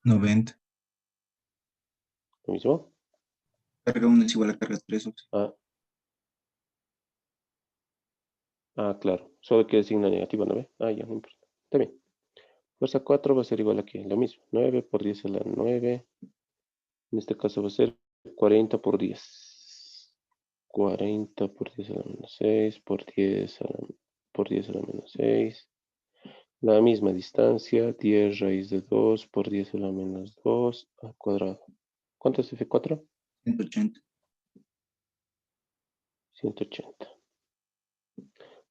90. Lo mismo. Carga 1 es igual a carga 3 auxilio. Claro. Solo que el signo negativo, ¿no ve? Ya, no importa. Está bien. Fuerza 4 va a ser igual a ¿qué? Lo mismo. 9 por 10 a la 9. En este caso va a ser 40 por 10. 40 por 10 a la menos 6 por 10 a la menos 6. La misma distancia, 10 raíz de 2 por 10 a la menos 2 al cuadrado. ¿Cuánto es F4? 180. 180.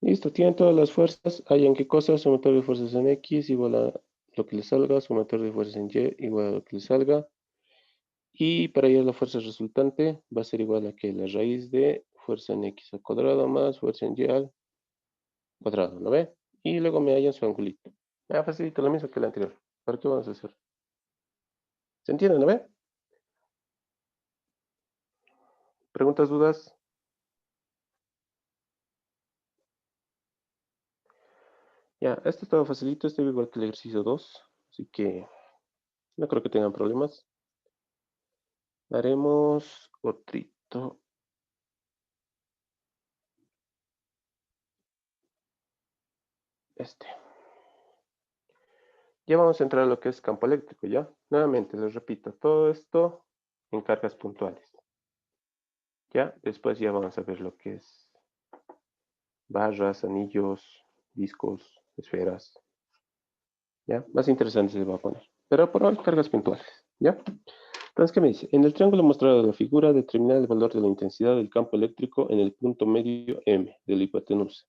Listo, tienen todas las fuerzas. ¿Hayan qué cosa? Sumatorio de fuerzas en X igual a lo que le salga. Sumatorio de fuerzas en Y igual a lo que le salga. Y para hallar la fuerza resultante va a ser igual a que la raíz de fuerza en X al cuadrado más fuerza en Y al cuadrado, ¿no ve? Y luego me hallan su angulito. Ya facilito lo mismo que el anterior. ¿Para qué vamos a hacer? ¿Se entiende, no ve? ¿Preguntas, dudas? Ya, esto estaba facilito, este igual que el ejercicio 2, así que no creo que tengan problemas. Haremos otrito. Ya vamos a entrar a lo que es campo eléctrico, ¿ya? Nuevamente, les repito, todo esto en cargas puntuales. ¿Ya? Después ya vamos a ver lo que es barras, anillos, discos, esferas. ¿Ya? Más interesante se va a poner. Pero por ahora, cargas puntuales. ¿Ya? Entonces, ¿qué me dice? En el triángulo mostrado en la figura, determinar el valor de la intensidad del campo eléctrico en el punto medio M de la hipotenusa.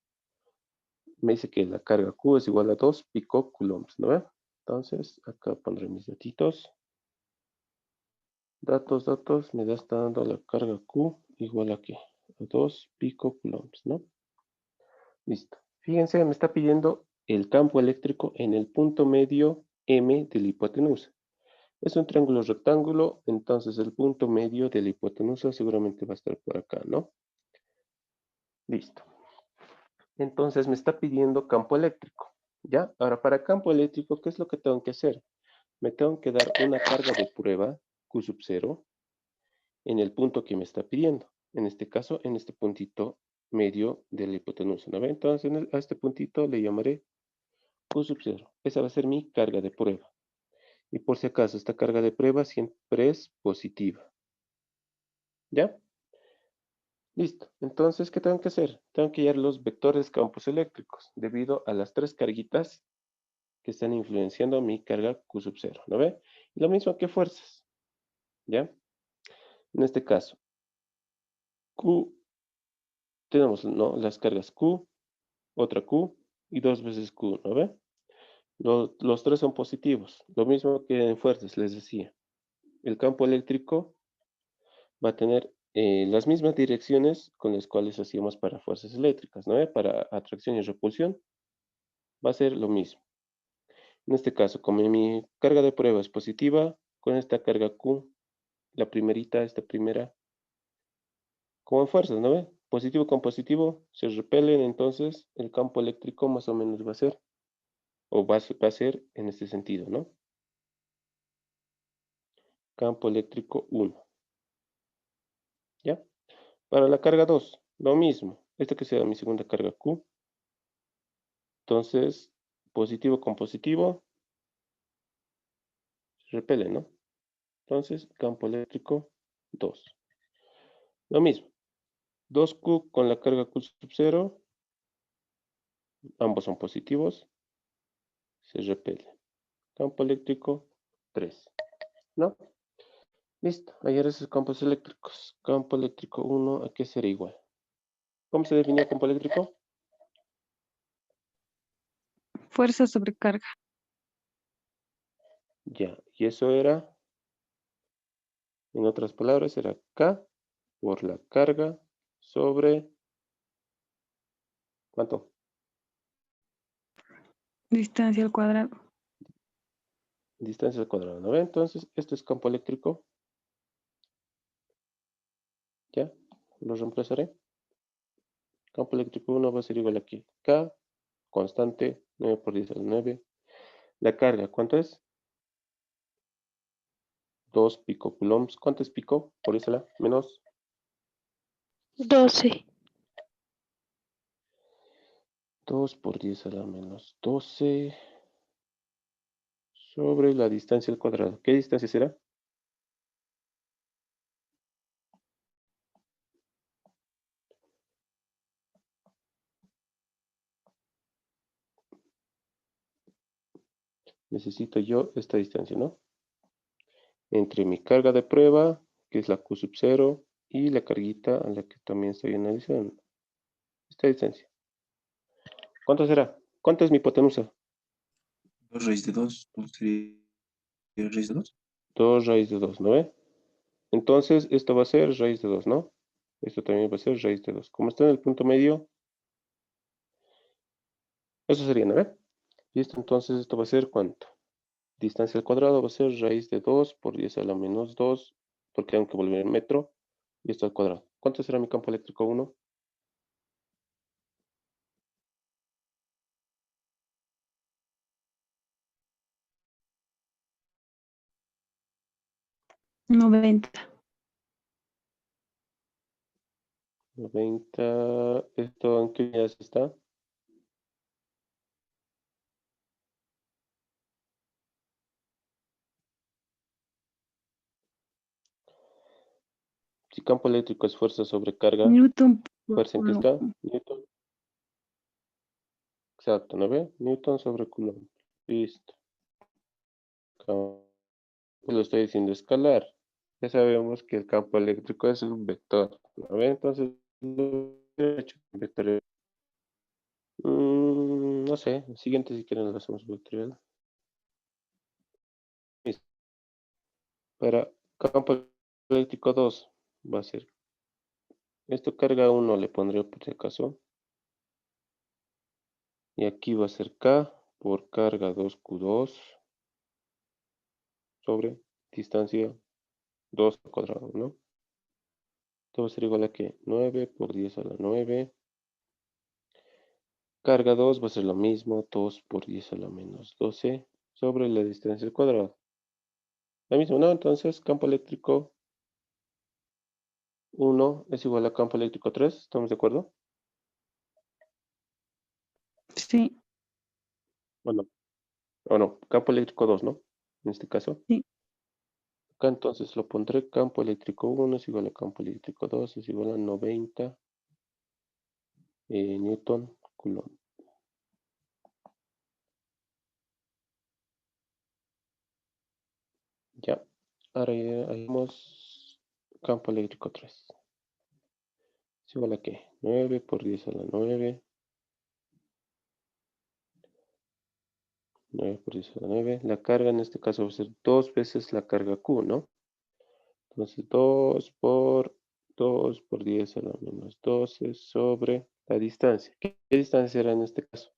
Me dice que la carga Q es igual a 2 picocoulombs, ¿no ve? Entonces, acá pondré mis datitos. Datos, me está dando la carga Q igual a ¿qué? A 2 picocoulombs, ¿no? Listo. Fíjense, me está pidiendo el campo eléctrico en el punto medio M de la hipotenusa. Es un triángulo rectángulo, entonces el punto medio de la hipotenusa seguramente va a estar por acá, ¿no? Listo. Entonces me está pidiendo campo eléctrico, ¿ya? Ahora, para campo eléctrico, ¿qué es lo que tengo que hacer? Me tengo que dar una carga de prueba, Q sub 0, en el punto que me está pidiendo. En este caso, en este puntito medio de la hipotenusa, ¿no ve? Entonces, a este puntito le llamaré Q sub 0. Esa va a ser mi carga de prueba. Y por si acaso, esta carga de prueba siempre es positiva. ¿Ya? Listo. Entonces, ¿qué tengo que hacer? Tengo que hallar los vectores campos eléctricos debido a las tres carguitas que están influenciando mi carga Q sub 0, ¿no ve? Y lo mismo que fuerzas, ¿ya? En este caso, Q, tenemos, ¿no? Las cargas Q, otra Q y dos veces Q, ¿no ve? Los tres son positivos, lo mismo que en fuerzas, les decía. El campo eléctrico va a tener las mismas direcciones con las cuales hacíamos para fuerzas eléctricas, ¿no ve? Para atracción y repulsión va a ser lo mismo. En este caso, como mi carga de prueba es positiva, con esta carga Q, la primerita, esta primera, como en fuerzas, ¿no ve? Positivo con positivo se repelen, entonces el campo eléctrico más o menos va a ser, o va a ser en este sentido, ¿no? Campo eléctrico 1, ¿ya? Para la carga 2, lo mismo. Esta que sea mi segunda carga Q. Entonces, positivo con positivo se repelen, ¿no? Entonces, campo eléctrico 2. Lo mismo. 2Q con la carga Q sub 0, ambos son positivos, se repele. Campo eléctrico 3, ¿no? Listo, ayer esos campos eléctricos. Campo eléctrico 1, ¿a qué será igual? ¿Cómo se definió campo eléctrico? Fuerza sobre carga. Ya, y eso era, en otras palabras, era K por la carga sobre, ¿cuánto? Distancia al cuadrado. Distancia al cuadrado, ¿no ve? Entonces, esto es campo eléctrico. Ya, lo reemplazaré. Campo eléctrico 1 va a ser igual a aquí. K, constante, 9 por 10 a la 9. La carga, ¿cuánto es? 2 picocoulombs. ¿Cuánto es pico? Por eso la menos 12. 2 por 10 a la menos 12. sobre la distancia al cuadrado. ¿Qué distancia será? Necesito yo esta distancia, ¿no? Entre mi carga de prueba, que es la Q sub 0, y la carguita a la que también estoy analizando. Esta distancia. ¿Cuánto será? ¿Cuánto es mi hipotenusa? 2 raíz de 2. Sería raíz de 2. 2 raíz de 2, ¿no ve? Entonces, esto va a ser raíz de 2, ¿no? Esto también va a ser raíz de 2. Como está en el punto medio, eso sería, ¿no ve? Y esto entonces, esto va a ser ¿cuánto? Distancia al cuadrado va a ser raíz de 2 por 10 a la menos 2, porque tengo que volver en metro, y esto al cuadrado. ¿Cuánto será mi campo eléctrico 1? 90. 90. ¿Esto en qué unidades está? Si campo eléctrico es fuerza sobre carga, Newton por ¿fuerza en qué Coulomb. está? Newton. Exacto, ¿no ve? Newton sobre Coulomb. Listo. Lo estoy diciendo escalar. Ya sabemos que el campo eléctrico es un vector. ¿No ve? Entonces, lo he hecho en vectorial. No sé, el siguiente si quieren lo hacemos vectorial. Listo. Para campo eléctrico 2 va a ser, esto carga 1 le pondré por si acaso. Y aquí va a ser K por carga 2Q2 sobre distancia 2 al cuadrado, ¿no? Esto va a ser igual a que 9 por 10 a la 9. Carga 2 va a ser lo mismo, 2 por 10 a la menos 12 sobre la distancia al cuadrado. Lo mismo, ¿no? Entonces, campo eléctrico 1 es igual a campo eléctrico 3, ¿estamos de acuerdo? Sí, Bueno, o no, campo eléctrico 2, ¿no? En este caso. sí. Acá entonces lo pondré campo eléctrico 1 es igual a campo eléctrico 2 es igual a 90 Newton Coulomb. Ya, ahora ya hagamos campo eléctrico 3. ¿Es igual a qué? 9 por 10 a la 9. 9 por 10 a la 9. La carga en este caso va a ser 2 veces la carga Q, ¿no? Entonces 2 por 10 a la menos 12 sobre la distancia. ¿Qué distancia será en este caso?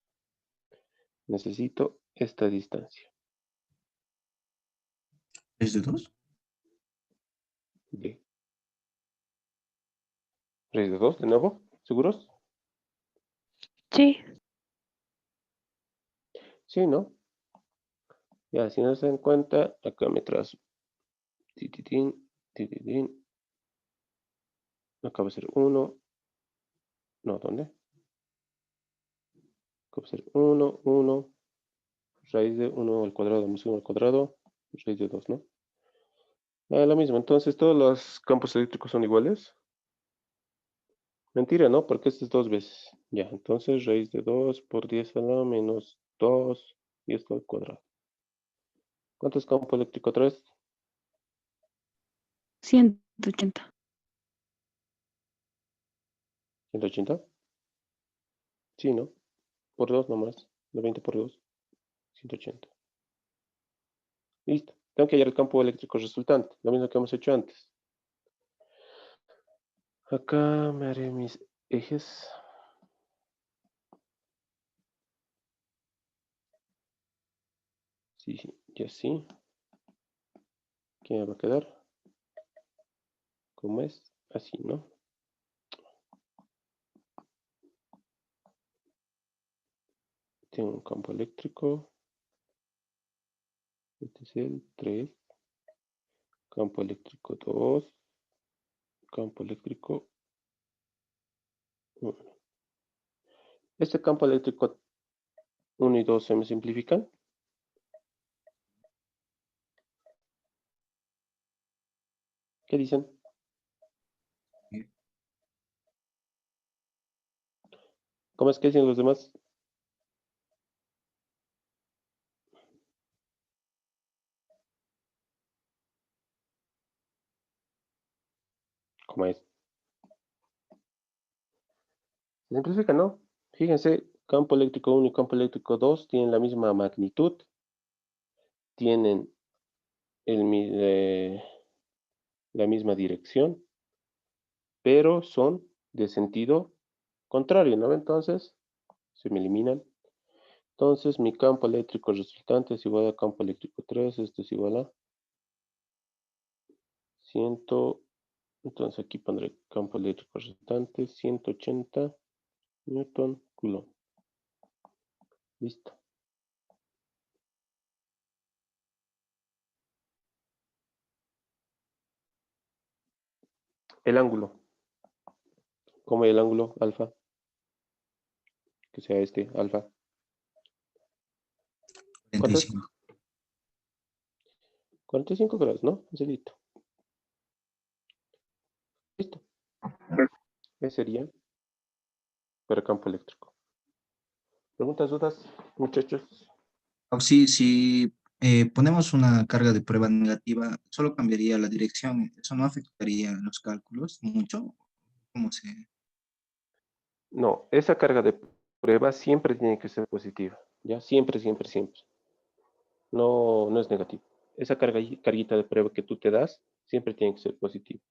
Necesito esta distancia. Raíz de 2. De raíz de 2, de nuevo. ¿Seguros? Sí. Sí, ¿no? Ya, si no se dan cuenta, acá me trazo. Tititín, tititín. Acá va a ser 1. No, ¿dónde? Acá va a ser 1, 1. Raíz de 1 al cuadrado más 1 al cuadrado. Raíz de 2, ¿no? Lo mismo. Entonces, ¿todos los campos eléctricos son iguales? Mentira, ¿no? Porque este es 2 veces. Ya, entonces raíz de 2 por 10 a la menos 2 y esto al cuadrado. ¿Cuánto es campo eléctrico 3? 180. 180. Sí, ¿no? Por 2 nomás. 90 por 2. 180. Listo. Tengo que hallar el campo eléctrico resultante. Lo mismo que hemos hecho antes. Acá me haré mis ejes. Sí, y así. ¿Qué me va a quedar? ¿Cómo es? Así, ¿no? Tengo un campo eléctrico. Este es el 3. Campo eléctrico 2. Campo eléctrico 1. Este campo eléctrico 1 y 2 se me simplifican. ¿Qué dicen? ¿Cómo es que dicen los demás? ¿Cómo es? Se simplifica, ¿no? Fíjense, campo eléctrico 1 y campo eléctrico 2 tienen la misma magnitud, tienen la misma dirección, pero son de sentido contrario, ¿no? Entonces, se me eliminan. Entonces, mi campo eléctrico resultante es igual a campo eléctrico 3, esto es igual a 100, entonces aquí pondré campo eléctrico resultante, 180 Newton Coulomb. Listo. El ángulo. ¿Cómo es el ángulo alfa? Que sea este, alfa. ¿Cuánto es? 45. 45 grados, ¿no? Facilito. Listo. Ese sería para campo eléctrico. ¿Preguntas, dudas, muchachos? Sí, si ponemos una carga de prueba negativa, solo cambiaría la dirección. ¿Eso no afectaría los cálculos mucho? ¿Cómo se...? No, esa carga de prueba siempre tiene que ser positiva. ¿Ya? Siempre, siempre, siempre. No, no es negativo. Esa carguita de prueba que tú te das siempre tiene que ser positiva.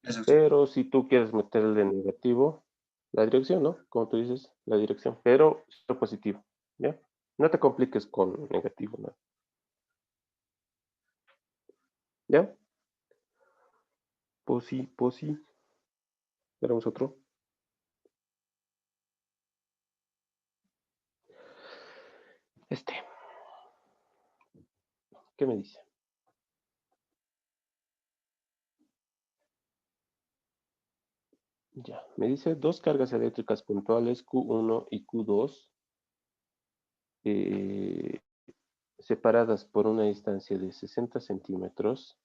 Eso sí. Pero si tú quieres meterle negativo, la dirección, ¿no? Como tú dices, la dirección, pero siempre positivo. ¿Ya? No te compliques con negativo, ¿no? ¿Ya? Posi. Veremos otro. Este. ¿Qué me dice? Ya, me dice dos cargas eléctricas puntuales Q1 y Q2 eh, separadas por una distancia de 60 centímetros.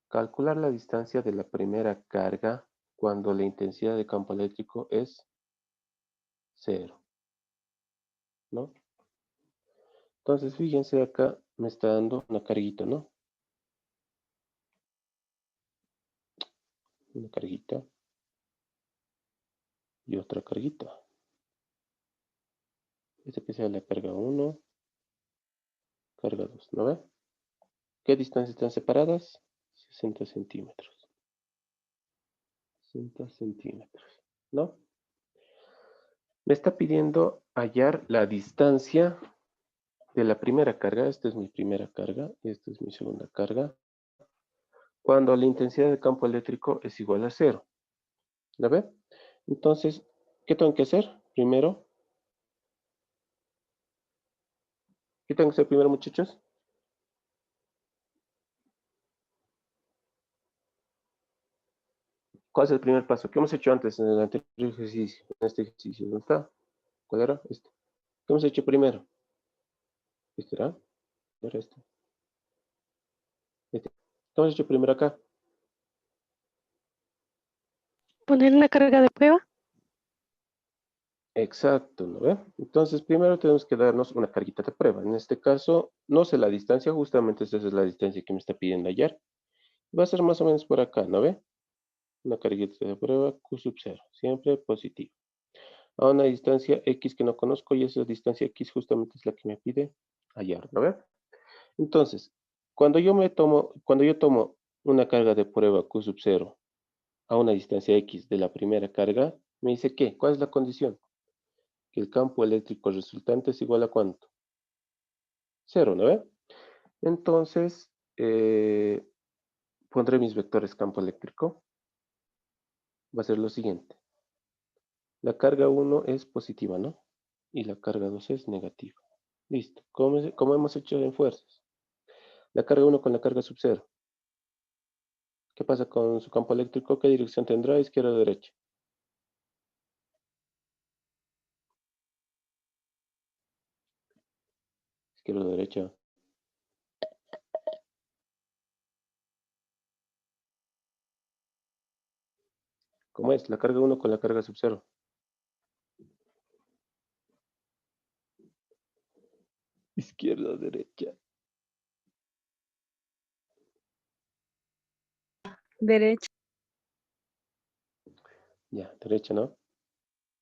Calcular la distancia de la primera carga cuando la intensidad de campo eléctrico es 0, ¿no? Entonces, fíjense acá, me está dando una carguita, ¿no? Una carguita y otra carguita. Esta que sea la carga 1, carga 2, ¿no ve? ¿Qué distancia están separadas? 60 centímetros. 60 centímetros, ¿no? Me está pidiendo hallar la distancia de la primera carga. Esta es mi primera carga y esta es mi segunda carga. Cuando la intensidad de campo eléctrico es igual a 0. ¿La ve? Entonces, ¿qué tengo que hacer? Primero, ¿qué tengo que hacer primero, muchachos? ¿Cuál es el primer paso? ¿Qué hemos hecho antes en el anterior ejercicio? En este ejercicio, ¿dónde está? ¿Cuál era? Este. ¿Qué hemos hecho primero? ¿Este era? ¿Era este? Este. ¿Qué hemos hecho primero acá? Poner una carga de prueba. Exacto, ¿no ve? Entonces, primero tenemos que darnos una carguita de prueba. En este caso, no sé la distancia, justamente esa es la distancia que me está pidiendo hallar. Va a ser más o menos por acá, ¿no ve? Una carguita de prueba Q sub 0, siempre positivo. A una distancia X que no conozco y esa distancia X justamente es la que me pide hallar, ¿no ve? Entonces, cuando yo tomo una carga de prueba Q sub 0 a una distancia X de la primera carga, me dice ¿qué? ¿Cuál es la condición? Que el campo eléctrico resultante es igual a ¿cuánto? 0, ¿no ve? Entonces, pondré mis vectores campo eléctrico. Va a ser lo siguiente. La carga 1 es positiva, ¿no? Y la carga 2 es negativa. Listo. Como hemos hecho en fuerzas. La carga 1 con la carga sub 0. ¿Qué pasa con su campo eléctrico? ¿Qué dirección tendrá? ¿Izquierda o derecha? Izquierda o derecha. ¿Cómo es? La carga 1 con la carga sub 0. Izquierda, derecha. Derecha. Ya, derecha, ¿no?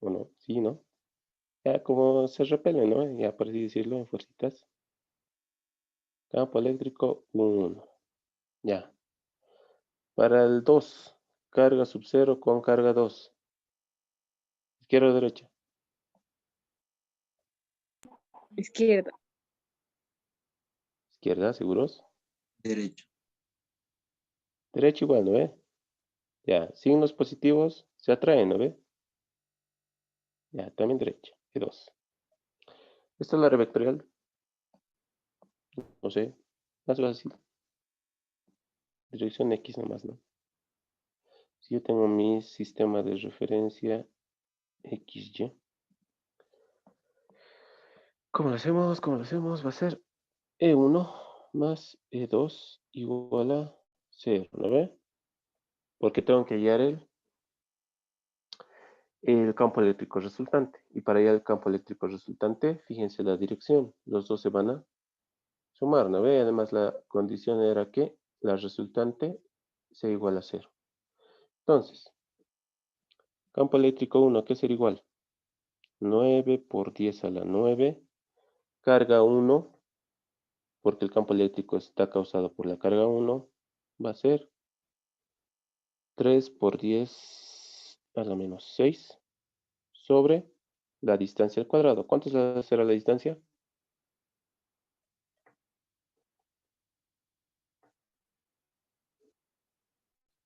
¿O no? Sí, ¿no? Ya, como se repele, ¿no? Ya, por así decirlo, en fuercitas. Campo eléctrico 1. Ya. Para el 2, carga sub 0 con carga 2. Izquierda o derecha. Izquierda. Izquierda, ¿seguros? Derecho. Derecha igual, ¿no ve? Ya, signos positivos se atraen, ¿no ve? Ya, también derecha. Y 2. Esta es la área vectorial. No sé. Más fácil. Dirección X nomás, ¿no? Si yo tengo mi sistema de referencia XY. ¿Cómo lo hacemos? ¿Cómo lo hacemos? Va a ser E1 más E2 igual a 0, ¿no ve? Porque tengo que hallar el campo eléctrico resultante. Y para hallar el campo eléctrico resultante, fíjense la dirección. Los dos se van a sumar, ¿no ve? Además, la condición era que la resultante sea igual a 0. Entonces, campo eléctrico 1, ¿qué será igual? 9 por 10 a la 9. Carga 1, porque el campo eléctrico está causado por la carga 1, va a ser 3 por 10 a la menos 6 sobre la distancia al cuadrado. ¿Cuánto será la distancia?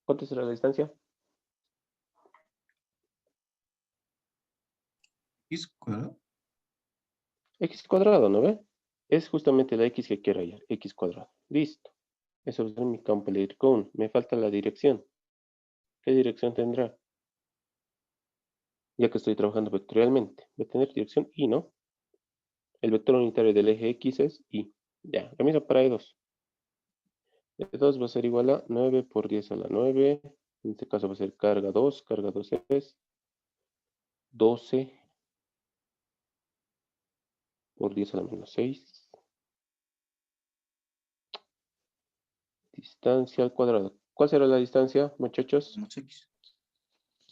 ¿Cuánto será la distancia? ¿X cuadrado? X cuadrado, ¿no ve? Es justamente la X que quiero hallar, X cuadrado. Listo. Eso es mi campo eléctrico 1. Me falta la dirección. ¿Qué dirección tendrá? Ya que estoy trabajando vectorialmente. Va a tener dirección Y, ¿no? El vector unitario del eje X es Y. Ya, lo mismo para E2. E2 va a ser igual a 9 por 10 a la 9. En este caso va a ser carga 2. Carga 2 es 12 por 10 a la menos 6. Distancia al cuadrado. ¿Cuál será la distancia, muchachos? Menos X.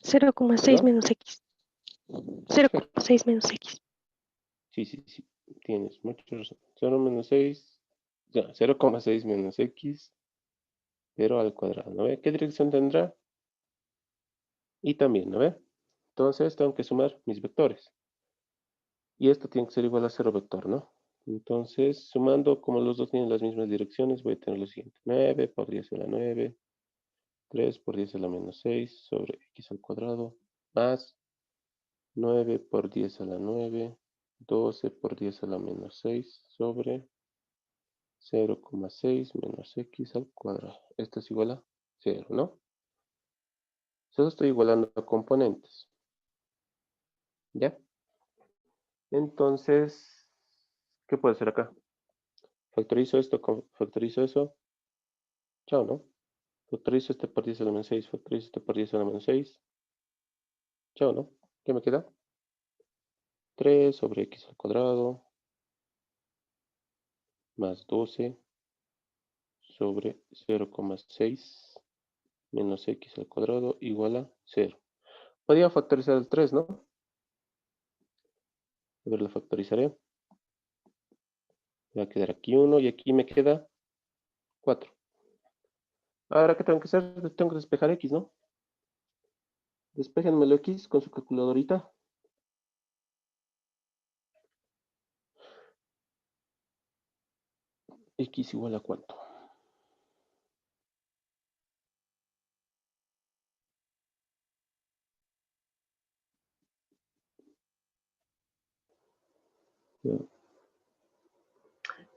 0,6 ¿Perdón? menos X. 0,6 menos X. Sí, sí, sí. Tienes mucha razón. 0 menos 6. Ya, 0,6 menos X. Pero al cuadrado. ¿No ve? ¿Qué dirección tendrá? Y también, ¿no ve? Entonces tengo que sumar mis vectores. Y esto tiene que ser igual a 0 vector, ¿no? Entonces, sumando, como los dos tienen las mismas direcciones, voy a tener lo siguiente. 9 por 10 a la 9. 3 por 10 a la menos 6 sobre X al cuadrado. Más 9 por 10 a la 9. 12 por 10 a la menos 6 sobre 0,6 menos X al cuadrado. Esto es igual a 0, ¿no? Solo estoy igualando a componentes. ¿Ya? Entonces, ¿qué puedo hacer acá? Factorizo esto, factorizo eso. Chao, ¿no? Factorizo este por 10 a la menos 6. Factorizo este por 10 a la menos 6. Chao, ¿no? ¿Qué me queda? 3 sobre X al cuadrado. Más 12 sobre 0,6 menos X al cuadrado igual a 0. Podría factorizar el 3, ¿no? A ver, lo factorizaré. Me va a quedar aquí 1 y aquí me queda 4. Ahora, ¿qué tengo que hacer? Tengo que despejar X, ¿no? Despéjenmelo X con su calculadorita. X igual a ¿cuánto?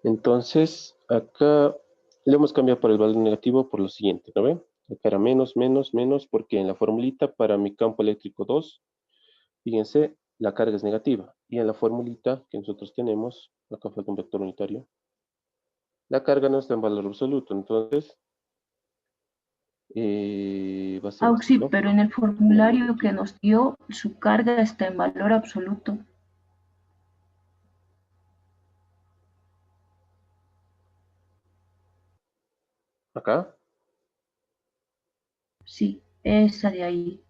Entonces, acá le hemos cambiado por el valor negativo por lo siguiente, ¿no ven? Acá era menos, menos, menos, porque en la formulita para mi campo eléctrico 2, fíjense, la carga es negativa. Y en la formulita que nosotros tenemos, acá falta un vector unitario, la carga no está en valor absoluto. Entonces, Va a ser así, Auxi, ¿no? pero en el formulario que nos dio, su carga está en valor absoluto. Acá, Sí, esa de ahí.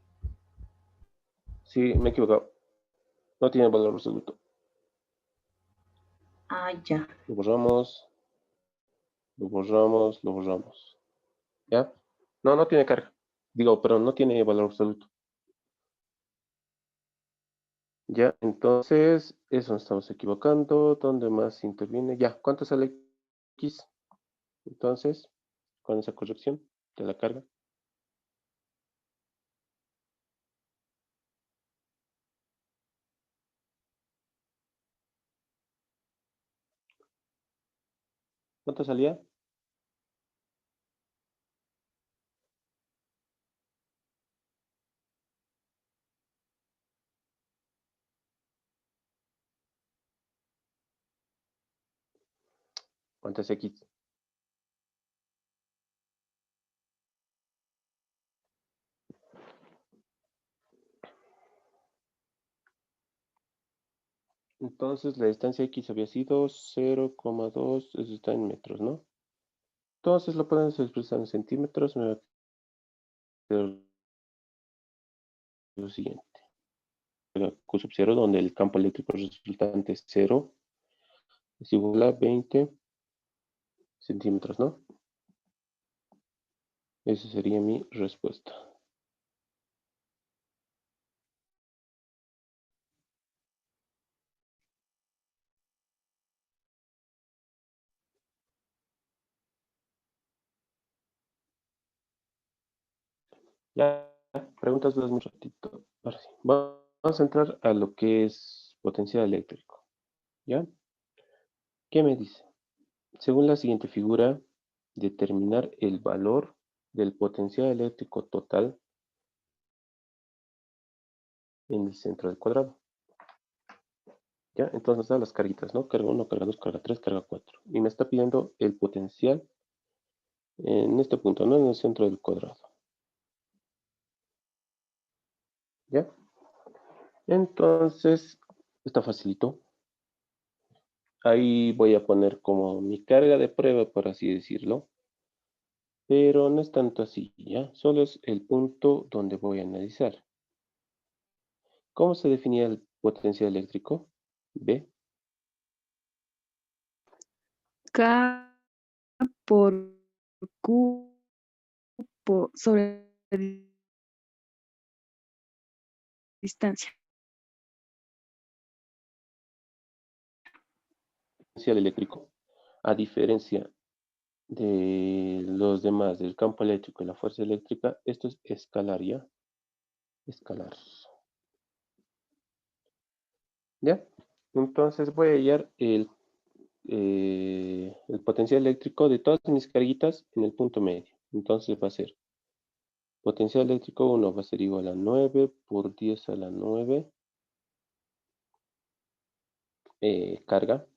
sí, me he equivocado. No tiene valor absoluto. Ah, ya. Lo borramos, lo borramos, lo borramos. ¿Ya? No, no tiene carga. Digo, pero no tiene valor absoluto. Ya, entonces, eso nos estamos equivocando. ¿Dónde más interviene? Ya, ¿cuánto sale X? Entonces, con esa corrección de la carga. ¿Cuánto salía? ¿Cuánto es X? Entonces, la distancia X había sido 0,2, eso está en metros, ¿no? Entonces, lo podemos expresar en centímetros. Me va a quedar lo siguiente. Q sub 0, donde el campo eléctrico resultante es 0, es igual a 20 centímetros, ¿no? Esa sería mi respuesta. Ya, preguntas dudas un ratito. Ahora sí, vamos a entrar a lo que es potencial eléctrico. ¿Ya? ¿Qué me dice? Según la siguiente figura, determinar el valor del potencial eléctrico total en el centro del cuadrado. ¿Ya? Entonces nos da las carguitas, ¿no? Carga 1, carga 2, carga 3, carga 4. Y me está pidiendo el potencial en este punto, ¿no? En el centro del cuadrado. ¿Ya? Entonces, está facilito. Ahí voy a poner como mi carga de prueba, por así decirlo. Pero no es tanto así, ¿ya? Solo es el punto donde voy a analizar. ¿Cómo se definía el potencial eléctrico? B. K por Q sobre distancia. Potencial eléctrico, a diferencia de los demás, del campo eléctrico y la fuerza eléctrica, esto es escalar, ¿ya? Escalar. ¿Ya? Entonces voy a hallar el potencial eléctrico de todas mis carguitas en el punto medio. Entonces va a ser potencial eléctrico 1 va a ser igual a 9 por 10 a la 9 carga.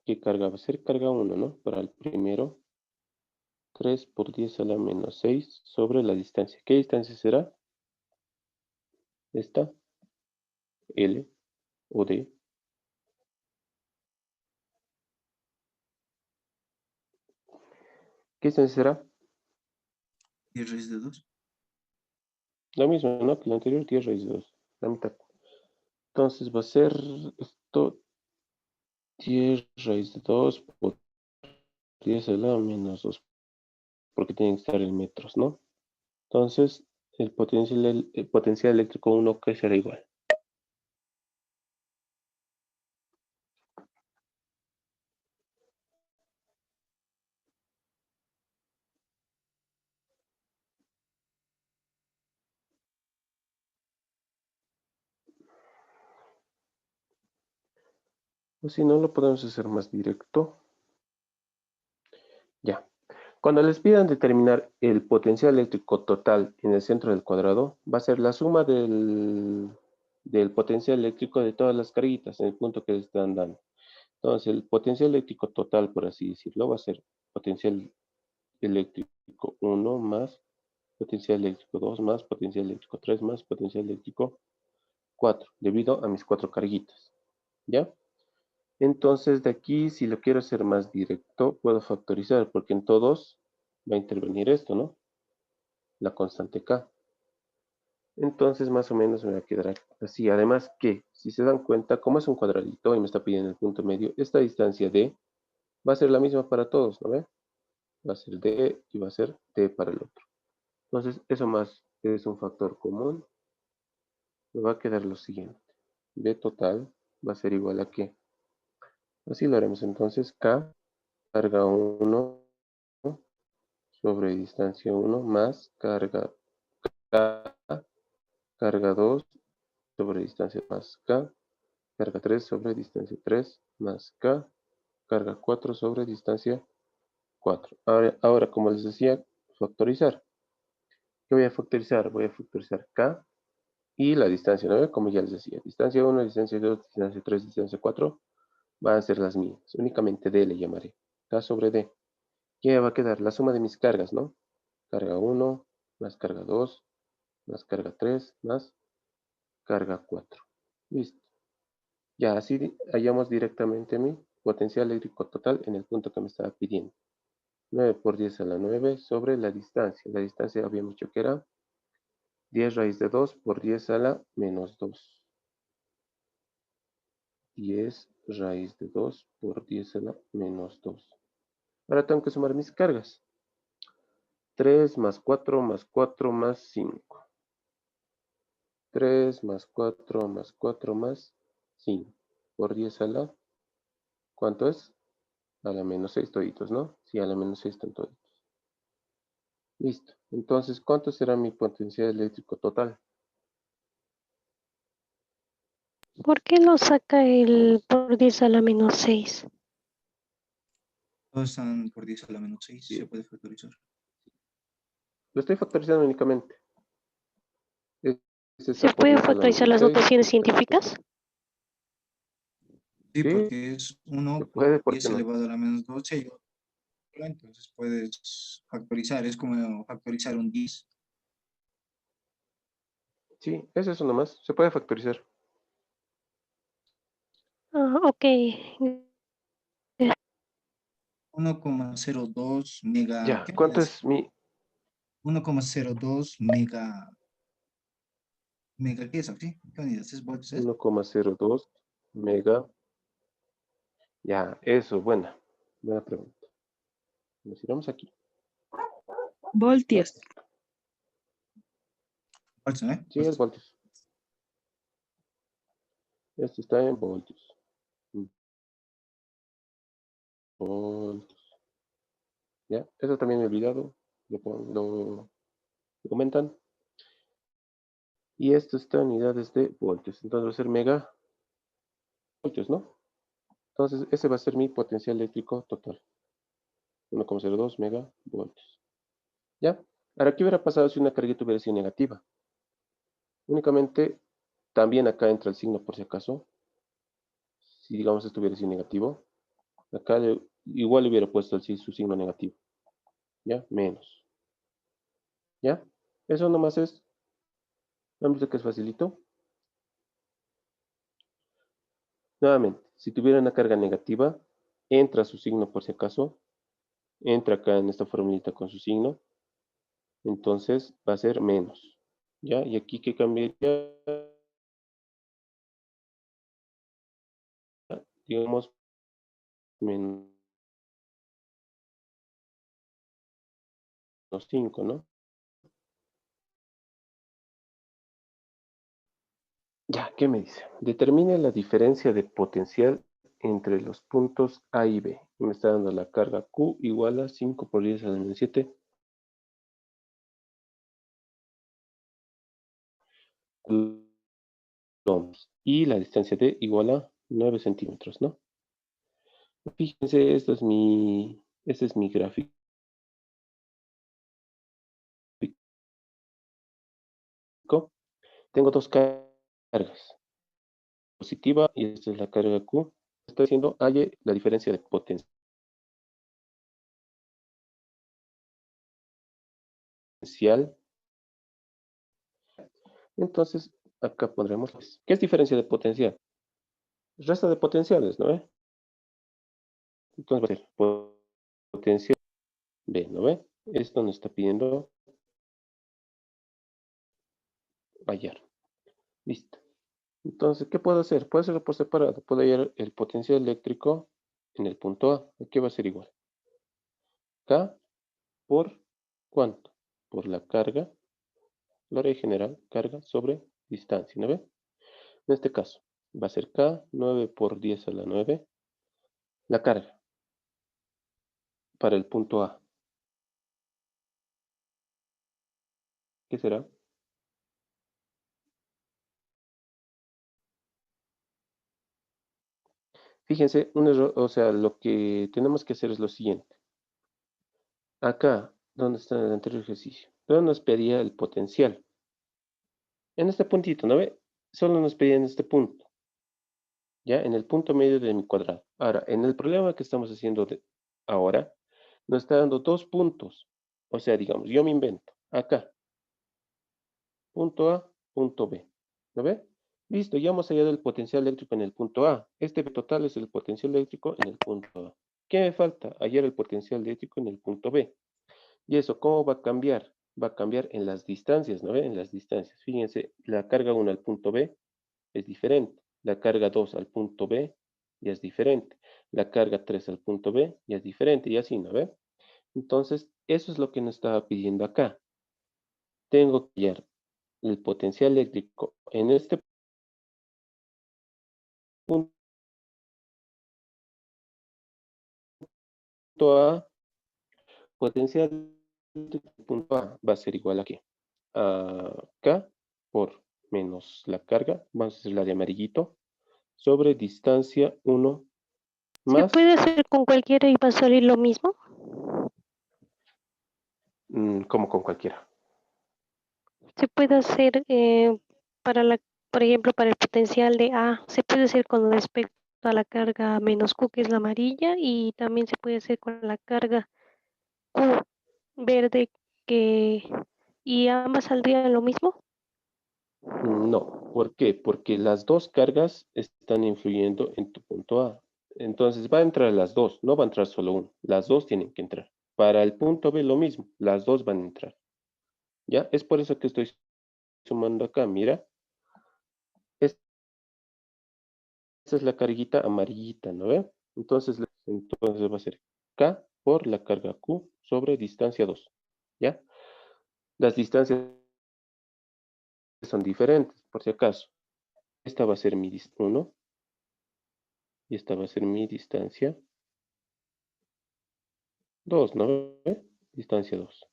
¿Qué carga va a ser? Carga 1, ¿no? Para el primero, 3 por 10 a la menos 6 sobre la distancia. ¿Qué distancia será? Esta, L o D. ¿Qué distancia será? 10 raíz de 2. La misma, ¿no? Que la anterior, 10 raíz de 2. La mitad. Entonces va a ser esto 10 raíz de 2 por 10 a la menos 2, porque tiene que estar en metros, ¿no? Entonces, el potencial eléctrico 1, ¿qué será igual? O si no, lo podemos hacer más directo. Ya. Cuando les pidan determinar el potencial eléctrico total en el centro del cuadrado, va a ser la suma del potencial eléctrico de todas las carguitas en el punto que les están dando. Entonces, el potencial eléctrico total, por así decirlo, va a ser potencial eléctrico 1 más potencial eléctrico 2 más potencial eléctrico 3 más potencial eléctrico 4, debido a mis 4 carguitas, ¿ya? Entonces, de aquí, si lo quiero hacer más directo, puedo factorizar, porque en todos va a intervenir esto, ¿no? La constante K. Entonces, más o menos me va a quedar así. Además que, si se dan cuenta, como es un cuadradito y me está pidiendo el punto medio, esta distancia D va a ser la misma para todos, ¿no ve? Va a ser D y va a ser D para el otro. Entonces, eso más es un factor común. Me va a quedar lo siguiente. B total va a ser igual a ¿qué? Así lo haremos entonces. K carga 1 sobre distancia 1 más carga K, carga 2 sobre distancia más K, carga 3 sobre distancia 3 más K, carga 4 sobre distancia 4. Ahora, como les decía, factorizar. ¿Qué voy a factorizar? Voy a factorizar K y la distancia, ¿no? Como ya les decía, distancia 1, distancia 2, distancia 3, distancia 4 van a ser las mías. Únicamente D le llamaré. K sobre D. ¿Qué va a quedar? La suma de mis cargas, ¿no? Carga 1 más carga 2 más carga 3 más carga 4. Listo. Ya así hallamos directamente mi potencial eléctrico total en el punto que me estaba pidiendo. 9 por 10 a la 9 sobre la distancia. La distancia habíamos dicho que era 10 raíz de 2 por 10 a la menos 2. 10 raíz de 2 por 10 a la menos 2. Ahora tengo que sumar mis cargas. 3 más 4 más 4 más 5. 3 más 4 más 4 más 5. Por 10 a la... ¿Cuánto es? A la menos 6 toditos, ¿no? Sí, a la menos 6 están toditos. Listo. Entonces, ¿cuánto será mi potencial eléctrico total? ¿Por qué no saca el por 10 a la menos 6? Todos están por 10 a la menos 6, Sí. se puede factorizar. Lo estoy factorizando únicamente. Este ¿Se está por puede 10 a la factorizar menos las 6. notaciones científicas? Sí, Sí, porque es 1 se por puede, ¿por 10 qué no? elevado a la menos 12 y otro, entonces puedes factorizar, es como factorizar un 10. Sí, es eso nomás. Se puede factorizar. Ah, ok. 1,02 mega, Ya, ¿qué ¿cuánto midas? es mi 1,02 mega, ¿qué es aquí? ¿Qué unidades? ¿Es voltios? 1,02 mega? Ya, eso, buena pregunta. Nos iremos aquí. Voltios. Voltios, ¿eh? Sí, es voltios. Esto está en voltios. Voltios. Ya, eso también me he olvidado. Lo comentan. Y esto está en unidades de voltios. Entonces va a ser mega voltios, ¿no? Entonces ese va a ser mi potencial eléctrico total. 1,02 megavoltios. ¿Ya? Ahora, ¿qué hubiera pasado si una carguita hubiera sido negativa? Únicamente, también acá entra el signo por si acaso. Si digamos esto hubiera sido negativo, acá igual le hubiera puesto su signo negativo. ¿Ya? Menos. ¿Ya? Eso nomás es. ¿Han visto que es facilito? Nuevamente, si tuviera una carga negativa, entra su signo por si acaso. Entra acá en esta formulita con su signo. Entonces va a ser menos. ¿Ya? Y aquí que cambiaría, digamos, menos 5, ¿no? Ya, ¿qué me dice? Determine la diferencia de potencial entre los puntos A y B. Me está dando la carga Q igual a 5 por 10 a la menos 7 coulombs. Y la distancia D igual a 9 centímetros, ¿no? Fíjense, este es mi gráfico. Tengo dos cargas, positiva y esta es la carga Q. Estoy diciendo, halle la diferencia de potencial Entonces, acá pondremos, ¿qué es diferencia de potencial? Resta de potenciales, ¿no ve? Entonces va a ser potencial B, ¿no ve? Esto nos está pidiendo hallar. Listo. Entonces, ¿qué puedo hacer? Puedo hacerlo por separado. Puedo hallar el potencial eléctrico en el punto A. ¿Qué va a ser igual? K por ¿cuánto? Por la carga, la ley general, carga sobre distancia, ¿no ve? En este caso, va a ser K, 9 por 10 a la 9, la carga para el punto A. ¿Qué será? Fíjense, un error, o sea, lo que tenemos que hacer es lo siguiente. Acá, ¿dónde está en el anterior ejercicio? ¿Dónde nos pedía el potencial? En este puntito, ¿no ve? Solo nos pedía en este punto. ¿Ya? En el punto medio de mi cuadrado. Ahora, en el problema que estamos haciendo ahora, nos está dando 2 puntos. O sea, digamos, yo me invento. Acá, punto A, punto B. ¿Lo ve? Listo, ya hemos hallado el potencial eléctrico en el punto A. Este total es el potencial eléctrico en el punto A. ¿Qué me falta? Hallar el potencial eléctrico en el punto B. ¿Y eso cómo va a cambiar? Va a cambiar en las distancias, ¿no ve? En las distancias. Fíjense, la carga 1 al punto B es diferente. La carga 2 al punto B ya es diferente. La carga 3 al punto B ya es diferente y así, ¿no ve? Entonces, eso es lo que nos estaba pidiendo acá. Tengo que hallar el potencial eléctrico en este punto A, potencial eléctrico en punto A va a ser igual a qué? A K por menos la carga, vamos a hacer la de amarillito, sobre distancia 1 ¿Se más, puede hacer con cualquiera y va a salir lo mismo? como con cualquiera. Se puede hacer para la, por ejemplo, para el potencial de A, se puede hacer con respecto a la carga menos Q, que es la amarilla, y también se puede hacer con la carga Q verde, que y ambas saldrían lo mismo. No, ¿por qué? Porque las dos cargas están influyendo en tu punto A. Entonces va a entrar las dos, no va a entrar solo uno. Las dos tienen que entrar. Para el punto B lo mismo, las dos van a entrar. ¿Ya? Es por eso que estoy sumando acá. Mira, esta es la carguita amarillita, ¿no ve? Entonces va a ser K por la carga Q sobre distancia 2. ¿Ya? Las distancias son diferentes, por si acaso. Esta va a ser mi 1 y esta va a ser mi distancia 2, ¿no ve? Distancia 2.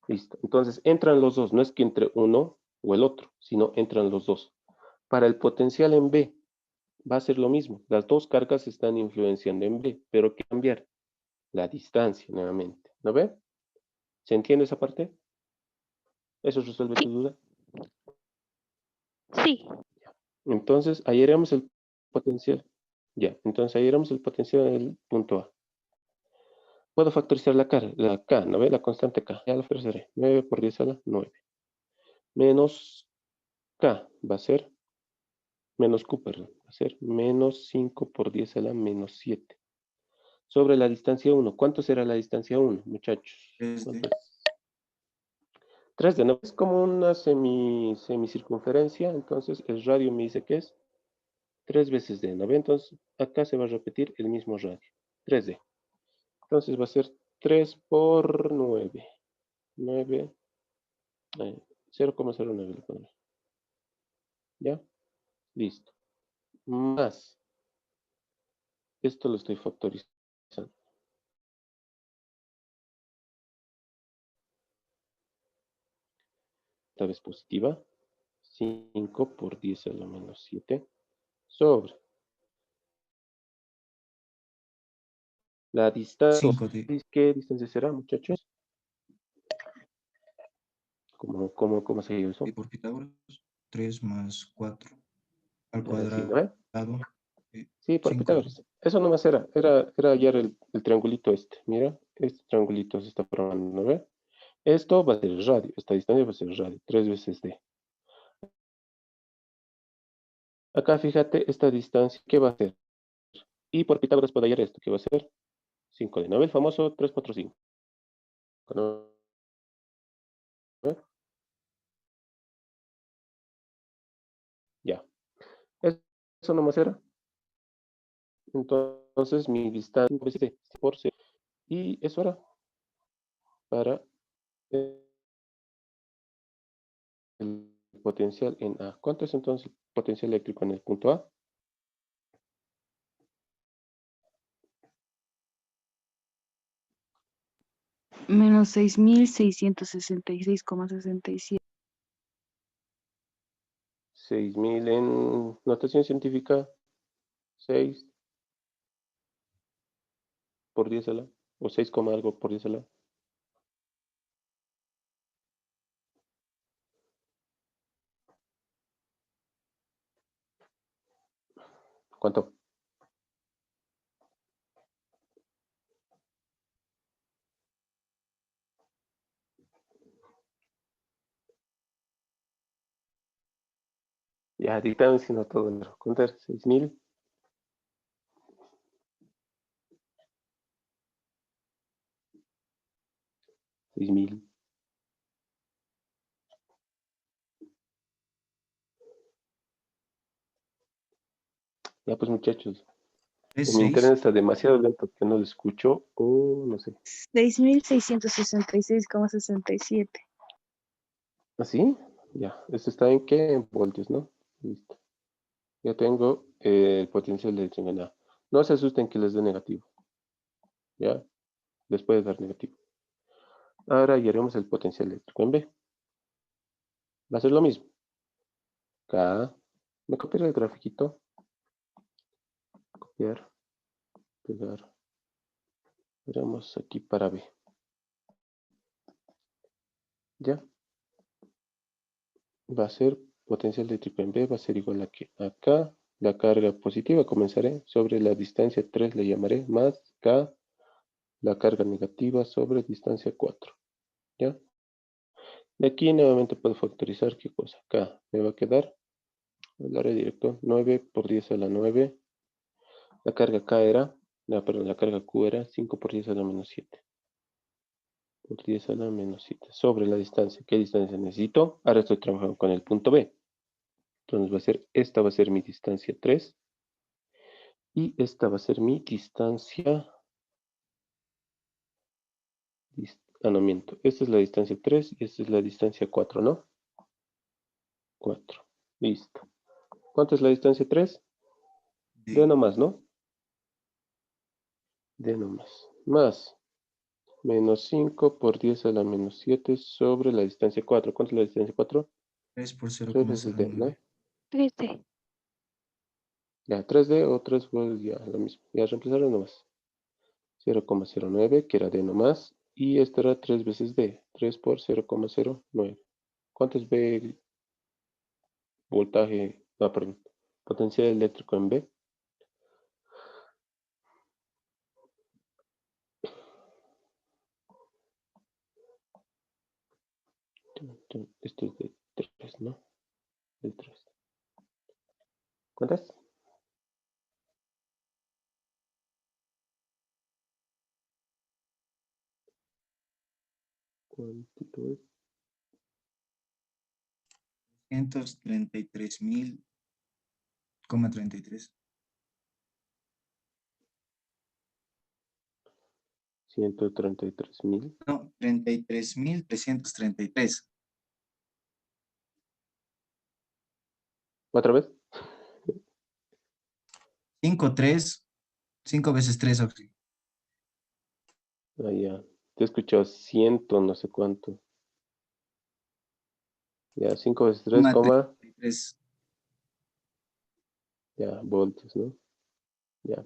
Listo. Entonces entran los dos. No es que entre uno o el otro, sino entran los dos. Para el potencial en B va a ser lo mismo. Las dos cargas están influenciando en B, pero ¿qué cambiar? La distancia nuevamente. ¿No ve? ¿Se entiende esa parte? ¿Eso resuelve tu Sí, duda? sí. Entonces, ahí haremos el potencial. Ya, entonces ahí haremos el potencial del punto A. Puedo factorizar la K, ¿no ve? La constante K. Ya la factorizaré. 9 por 10 a la 9. Menos K va a ser, menos Q, perdón, va a ser menos 5 por 10 a la menos 7. Sobre la distancia 1. ¿Cuánto será la distancia 1, muchachos? ¿Cuánto es? 3 de 9. Es como una semicircunferencia. Entonces, el radio me dice que es 3 veces D, ¿no ve? Entonces, acá se va a repetir el mismo radio. 3D. Entonces, va a ser 3 por 9. 9, 0,09 le pondré. ¿Ya? Listo. Más. Esto lo estoy factorizando. Esta vez positiva. 5 por 10 a la menos 7. Sobre la distancia. 5D. ¿Qué distancia será, muchachos? ¿Cómo se llama Y eso? por Pitágoras, 3 más 4 al Sí, ¿no cuadrado, ve? Sí, por 5D. Pitágoras. Eso nomás era hallar el triangulito este. Mira, este triangulito se está formando, ¿no ve? Esto va a ser el radio. Esta distancia va a ser el radio. 3 veces D. Acá fíjate esta distancia, ¿qué va a ser? Y por Pitágoras puedo hallar esto, ¿qué va a ser? 5 de 9, el famoso 345. ¿No? Ya. Eso nomás era. Entonces mi distancia por C. Y eso era para el potencial en A. ¿Cuánto es entonces el potencial eléctrico en el punto A? Menos 6.666,67. 6.000 en notación científica. 6 por 10 a la. O 6, algo por 10 a la. ¿Cuánto? Ya, dictamen sino todo. ¿No? Contar 6.000. 6.000. Ya pues muchachos. Es O mi 6. internet está demasiado lento que no lo escucho. O no sé. 6.666,67. ¿Así? Ya. Esto está en qué? En voltios, ¿no? Listo. Ya tengo el potencial de desenganar. No se asusten que les dé negativo. ¿Ya? Les puede dar negativo. Ahora ya haremos el potencial eléctrico en B. Va a ser lo mismo. Acá. Me copiaré el grafiquito. Copiar. Pegar. Veremos aquí para B. ¿Ya? Va a ser potencial eléctrico en B. Va a ser igual a que acá. La carga positiva comenzaré sobre la distancia 3 le llamaré más K. La carga negativa sobre distancia 4. ¿Ya? De aquí nuevamente puedo factorizar qué cosa. K me va a quedar el área directo 9 por 10 a la 9. La carga K era, no, perdón, la carga Q era 5 por 10 a la menos 7. Por 10 a la menos 7. Sobre la distancia. ¿Qué distancia necesito? Ahora estoy trabajando con el punto B. Entonces va a ser, esta va a ser mi distancia 3. Y esta va a ser mi distancia. No miento. Esta es la distancia 3 y esta es la distancia 4, ¿no? 4. Listo. ¿Cuánto es la distancia 3? D nomás, ¿no? D nomás. Más menos 5 por 10 a la menos 7 sobre la distancia 4. ¿Cuánto es la distancia 4? 3 por 3 veces D, ¿no? 0,09. 3D. Ya, 3D o 3, pues ya, lo mismo. Ya, reemplazarlo nomás. 0,09, que era D nomás. Y esto era 3 veces D. 3 por 0,09. ¿Cuánto es B voltaje? No, perdón. Potencial eléctrico en B. Esto es de 3, ¿no? De 3. ¿Cuántas? ¿Cuántito es? 133,33. 133.000. No, 33,333. ¿Otra vez? 5 veces 3, Oxy. Ah, ya. Te he escuchado 100, no sé cuánto. Ya, 5 veces 3, 3. ya, voltios, ¿no? Ya.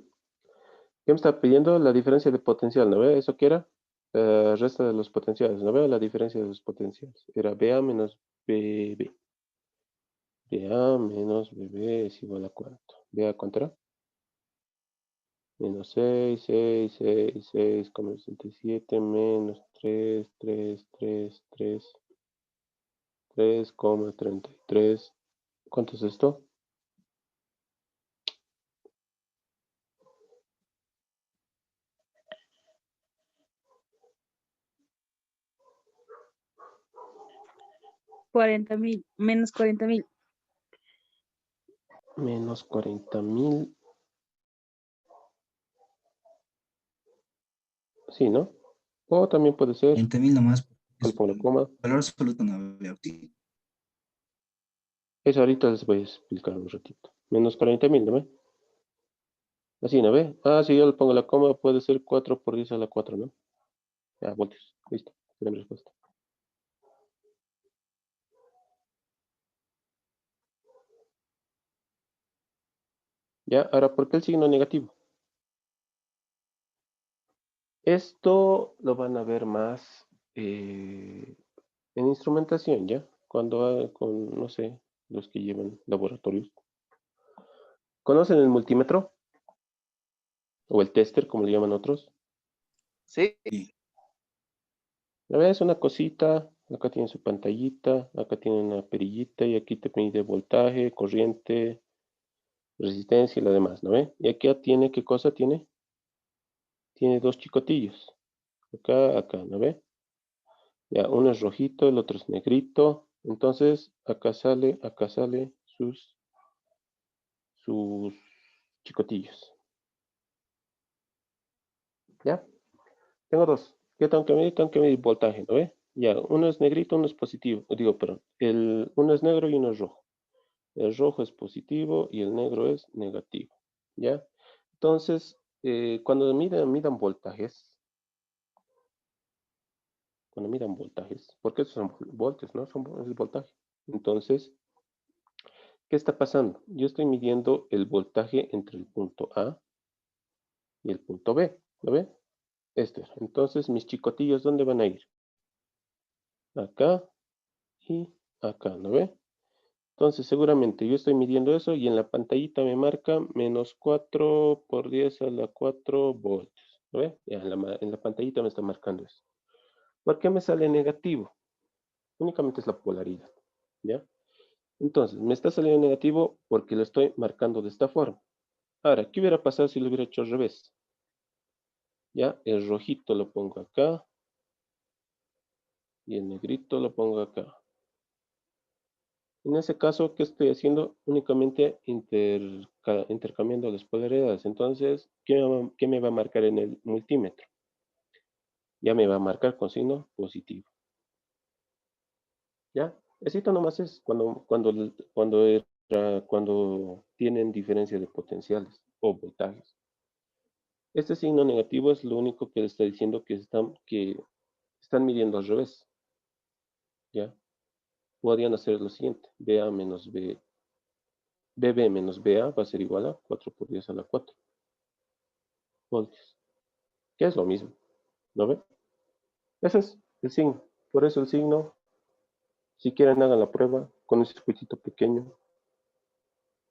¿Qué me está pidiendo? La diferencia de potencial, ¿no ve? ¿Eso qué era? Resta de los potenciales, ¿no veo? La diferencia de los potenciales. Era BA menos BB. BA menos BB es igual a cuánto. ¿BA cuánto era? Menos 6, 6, 6, 6,67 menos 3, 3, 3, 3, 3,33. ¿Cuánto es esto? 40.000, menos 40.000. Menos 40.000. Sí, ¿no? O también puede ser, 20.000 nomás. le pongo la coma. Valor absoluto no veo. Sí. Eso ahorita les voy a explicar un ratito. Menos 40.000, ¿no ve? Así, ¿no ve? Ah, si yo le pongo la coma, puede ser 4 por 10 a la 4, ¿no? Ya, voltios. Listo. Esa es mi respuesta. Ya, ahora, ¿por qué el signo negativo? Esto lo van a ver más en instrumentación, ¿ya? Cuando con, no sé, los que llevan laboratorios. ¿Conocen el multímetro? O el tester, como le llaman otros. Sí, La verdad es una cosita, acá tiene su pantallita, acá tiene una perillita y aquí te mide voltaje, corriente, resistencia y lo demás, ¿no ve? Y aquí tiene, ¿qué cosa tiene? Tiene dos chicotillos, acá, ¿no ve? Ya, uno es rojito, el otro es negrito, entonces acá sale sus chicotillos, ¿ya? Tengo dos. ¿Qué tengo que medir? Tengo que medir voltaje, ¿no ve? Ya, uno es negrito, uno es positivo. Digo, perdón. Uno es negro y uno es rojo. El rojo es positivo y el negro es negativo. ¿Ya? Entonces, cuando midan voltajes, porque estos son voltios, ¿no? Es voltaje. Entonces, ¿qué está pasando? Yo estoy midiendo el voltaje entre el punto A y el punto B. ¿Lo ve? Este es. Entonces, mis chicotillos, ¿dónde van a ir? Acá y acá, ¿no ve? Entonces, seguramente yo estoy midiendo eso y en la pantallita me marca menos 4 por 10 a la 4 voltios. ¿Lo ve? Ya en la pantallita me está marcando eso. ¿Por qué me sale negativo? Únicamente es la polaridad. ¿Ya? Entonces, me está saliendo negativo porque lo estoy marcando de esta forma. Ahora, ¿qué hubiera pasado si lo hubiera hecho al revés? Ya, el rojito lo pongo acá y el negrito lo pongo acá. En ese caso, ¿qué estoy haciendo? Únicamente intercambiando las polaridades. Entonces, ¿qué me va a marcar en el multímetro? Ya me va a marcar con signo positivo. ¿Ya? Esto nomás es cuando tienen diferencia de potenciales o voltajes. Este signo negativo es lo único que le está diciendo que están midiendo al revés. ¿Ya? Podrían hacer lo siguiente. BA menos B. BB menos BA va a ser igual a 4 por 10 a la 4 voltios. Que es lo mismo. ¿Lo ven? Ese es el signo. Por eso el signo, si quieren hagan la prueba con un circuitito pequeño.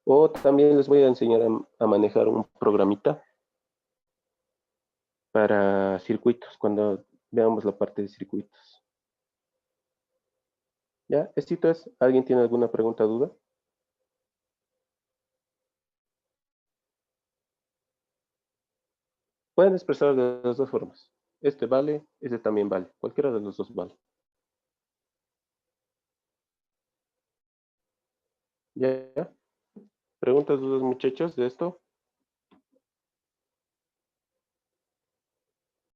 O también les voy a enseñar a manejar un programita para circuitos, cuando veamos la parte de circuitos. ¿Ya? Esto es, ¿alguien tiene alguna pregunta o duda? Pueden expresar de las dos formas. Este vale, este también vale. Cualquiera de los dos vale. ¿Ya? ¿Preguntas, dudas, muchachos, de esto?